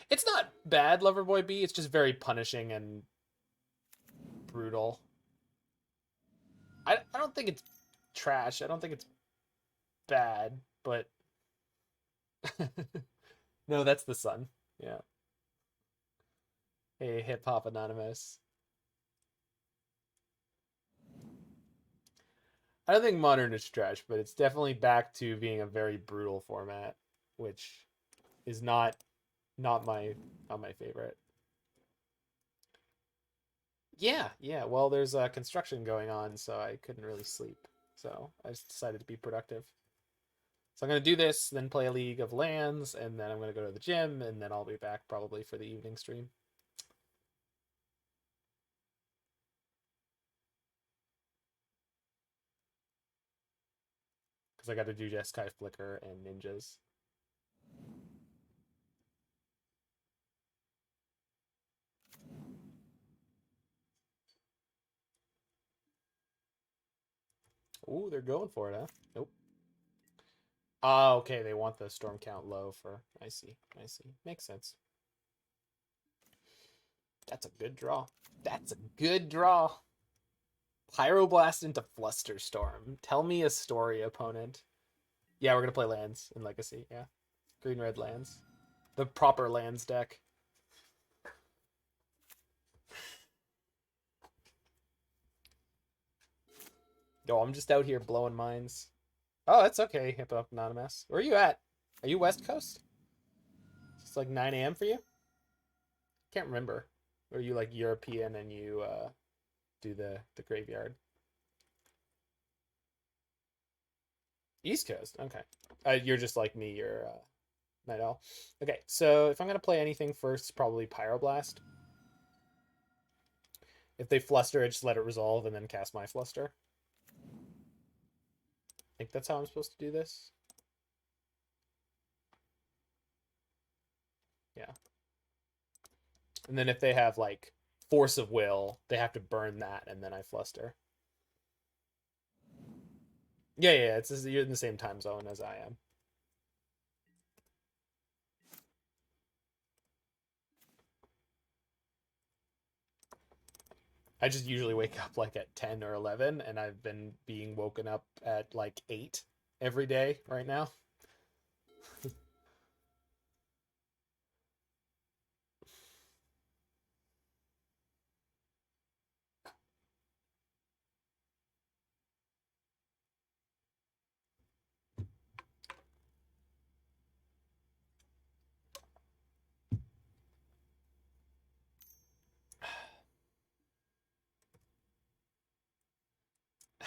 It's not bad, Loverboy B. It's just very punishing and brutal. I don't think it's trash. I don't think it's bad, but no, that's the sun. Yeah. Hey, Hip Hop Anonymous. I don't think modern is trash, but it's definitely back to being a very brutal format, which is not my favorite. Yeah. Well, there's construction going on, so I couldn't really sleep. So I just decided to be productive. So I'm gonna do this, then play a League of Lands, and then I'm gonna go to the gym, and then I'll be back probably for the evening stream. Because I got to do Jeskai Flicker and Ninjas. Ooh, they're going for it, huh? Nope. Ah, okay, they want the storm count low for... I see. Makes sense. That's a good draw. Pyroblast into Flusterstorm. Tell me a story, opponent. Yeah, we're going to play lands in Legacy, yeah. Green-red lands. The proper lands deck. Yo, I'm just out here blowing minds. Oh, that's okay, Hip Hop Anonymous. Where are you at? Are you West Coast? It's like 9 a.m. for you? Can't remember. Or are you like European and you do the graveyard? East Coast, okay. You're just like me, you're Night Owl. Okay, so if I'm gonna play anything first, it's probably Pyroblast. If they fluster, I just let it resolve and then cast my fluster. I think that's how I'm supposed to do this. Yeah. And then if they have like Force of Will, they have to burn that and then I fluster. Yeah, you're in the same time zone as I am. I just usually wake up like at 10 or 11, and I've been being woken up at like 8 every day right now.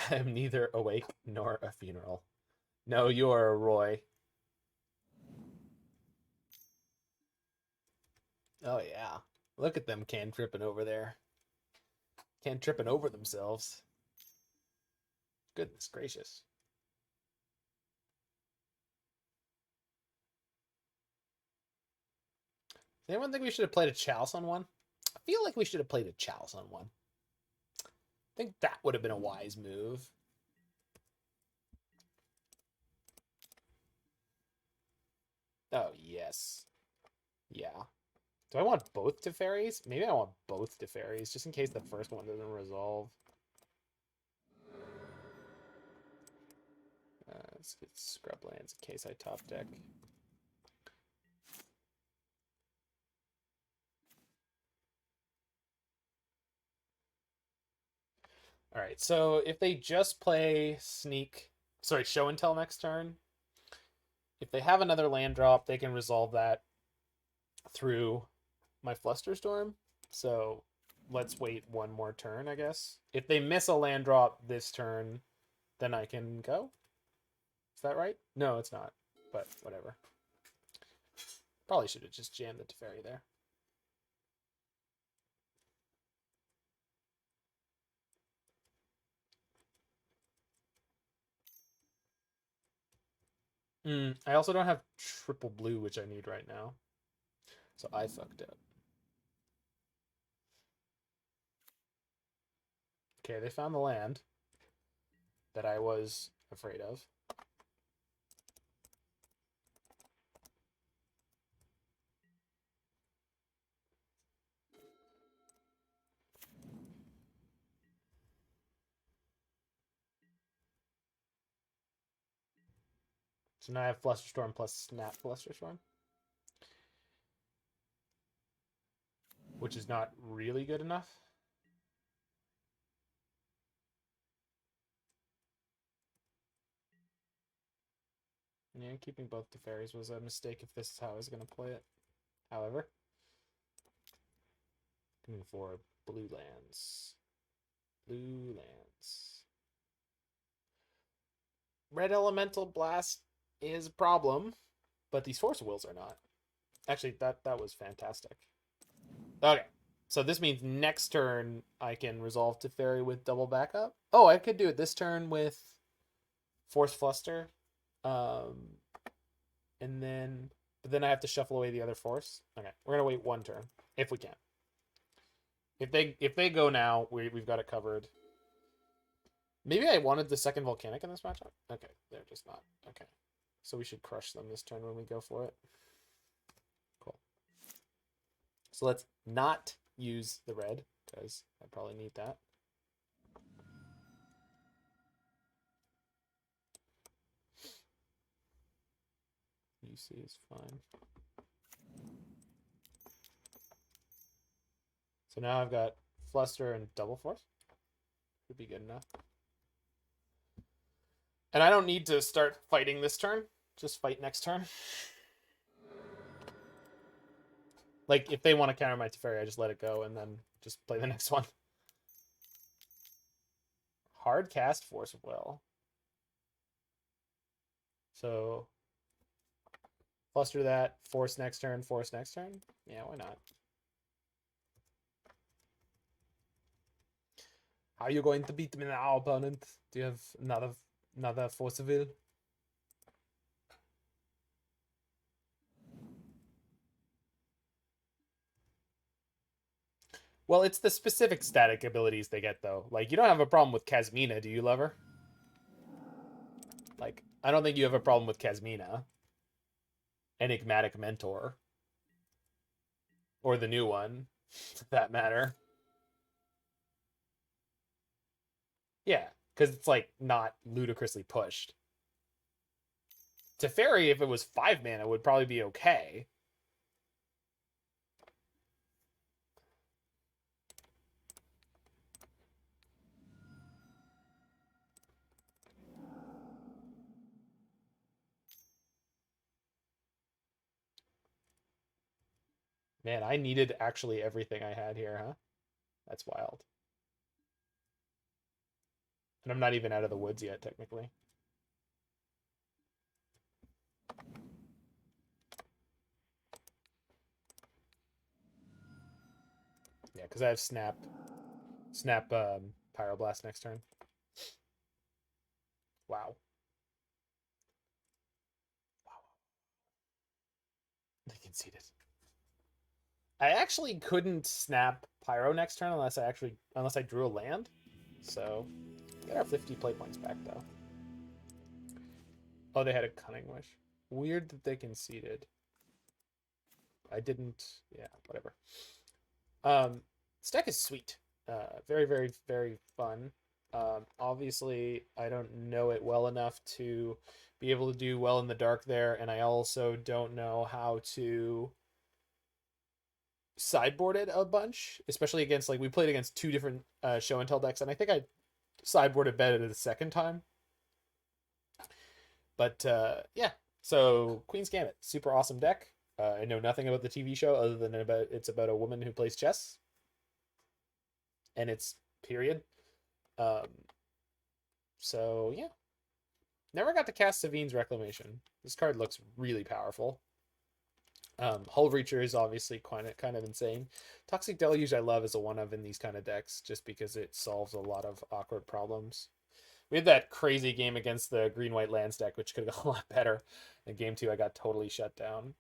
I am neither awake nor a funeral. No, you are a Roy. Oh yeah. Look at them cantripping over there. Cantripping over themselves. Goodness gracious. Does anyone think we should have played a Chalice on one? I feel like we should have played a Chalice on one. I think that would have been a wise move. Oh, yes. Yeah. Do I want both Teferis? Maybe I want both Teferis, just in case the first one doesn't resolve. Let's get Scrublands in case I top deck. Alright, so if they just play Show and Tell next turn, if they have another land drop, they can resolve that through my Flusterstorm. So let's wait one more turn, I guess. If they miss a land drop this turn, then I can go. Is that right? No, it's not, but whatever. Probably should have just jammed the Teferi there. I also don't have triple blue, which I need right now. So I fucked up. Okay, they found the land that I was afraid of. So now I have Flusterstorm plus Snap Flusterstorm, which is not really good enough. Yeah, keeping both Teferis was a mistake if this is how I was going to play it. However, going for blue lands. Blue lands. Red Elemental Blast is a problem, but these Force of Wills are not. Actually, that was fantastic. Okay, so this means next turn I can resolve Teferi with double backup. Oh, I could do it this turn with Force Fluster. And then, but then I have to shuffle away the other Force. Okay, we're gonna wait one turn if we can. If they go now, we've got it covered. Maybe I wanted the second Volcanic in this matchup. Okay, they're just not. Okay, so we should crush them this turn when we go for it. Cool. So let's not use the red because I probably need that. UC is fine. So now I've got Fluster and Double Force. Would be good enough. And I don't need to start fighting this turn. Just fight next turn. Like, if they want to counter my Teferi, I just let it go and then just play the next one. Hard cast Force of Will. So, fluster that, force next turn, force next turn. Yeah, why not? How are you going to beat me now, opponent? Do you have another Force of Will? Well, it's the specific static abilities they get, though. Like, you don't have a problem with Kasmina, do you, lover? Like, I don't think you have a problem with Kasmina. Enigmatic Mentor. Or the new one, for that matter. Yeah, because it's, like, not ludicrously pushed. Teferi, if it was 5 mana, would probably be okay. Man, I needed actually everything I had here, huh? That's wild. And I'm not even out of the woods yet, technically. Yeah, because I have Snap Pyroblast next turn. Wow. Wow. They conceded. I actually couldn't snap Pyro next turn unless I drew a land. So get our 50 play points back though. Oh, they had a Cunning Wish. Weird that they conceded. I didn't. Yeah, whatever. This deck is sweet. Very, very, very fun. Obviously, I don't know it well enough to be able to do well in the dark there, and I also don't know how to sideboard it a bunch, especially against, like, we played against 2 different show and tell decks, and I think I sideboarded better the second time. But yeah, so Queen's Gambit, super awesome deck. I know nothing about the TV show other than it's about a woman who plays chess, and it's period. So yeah, never got to cast Sevinne's Reclamation. This card looks really powerful. Hullbreacher is obviously kind of insane. Toxic Deluge I love as a one of in these kind of decks just because it solves a lot of awkward problems. We had that crazy game against the green-white lands deck, which could have gone a lot better. In game 2, I got totally shut down.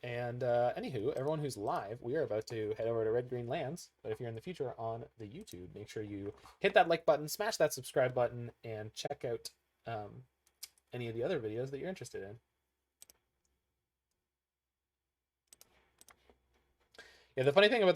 Anywho, everyone who's live, we are about to head over to Red Green Lands. But if you're in the future on the YouTube, make sure you hit that like button, smash that subscribe button, and check out any of the other videos that you're interested in. Yeah, the funny thing about the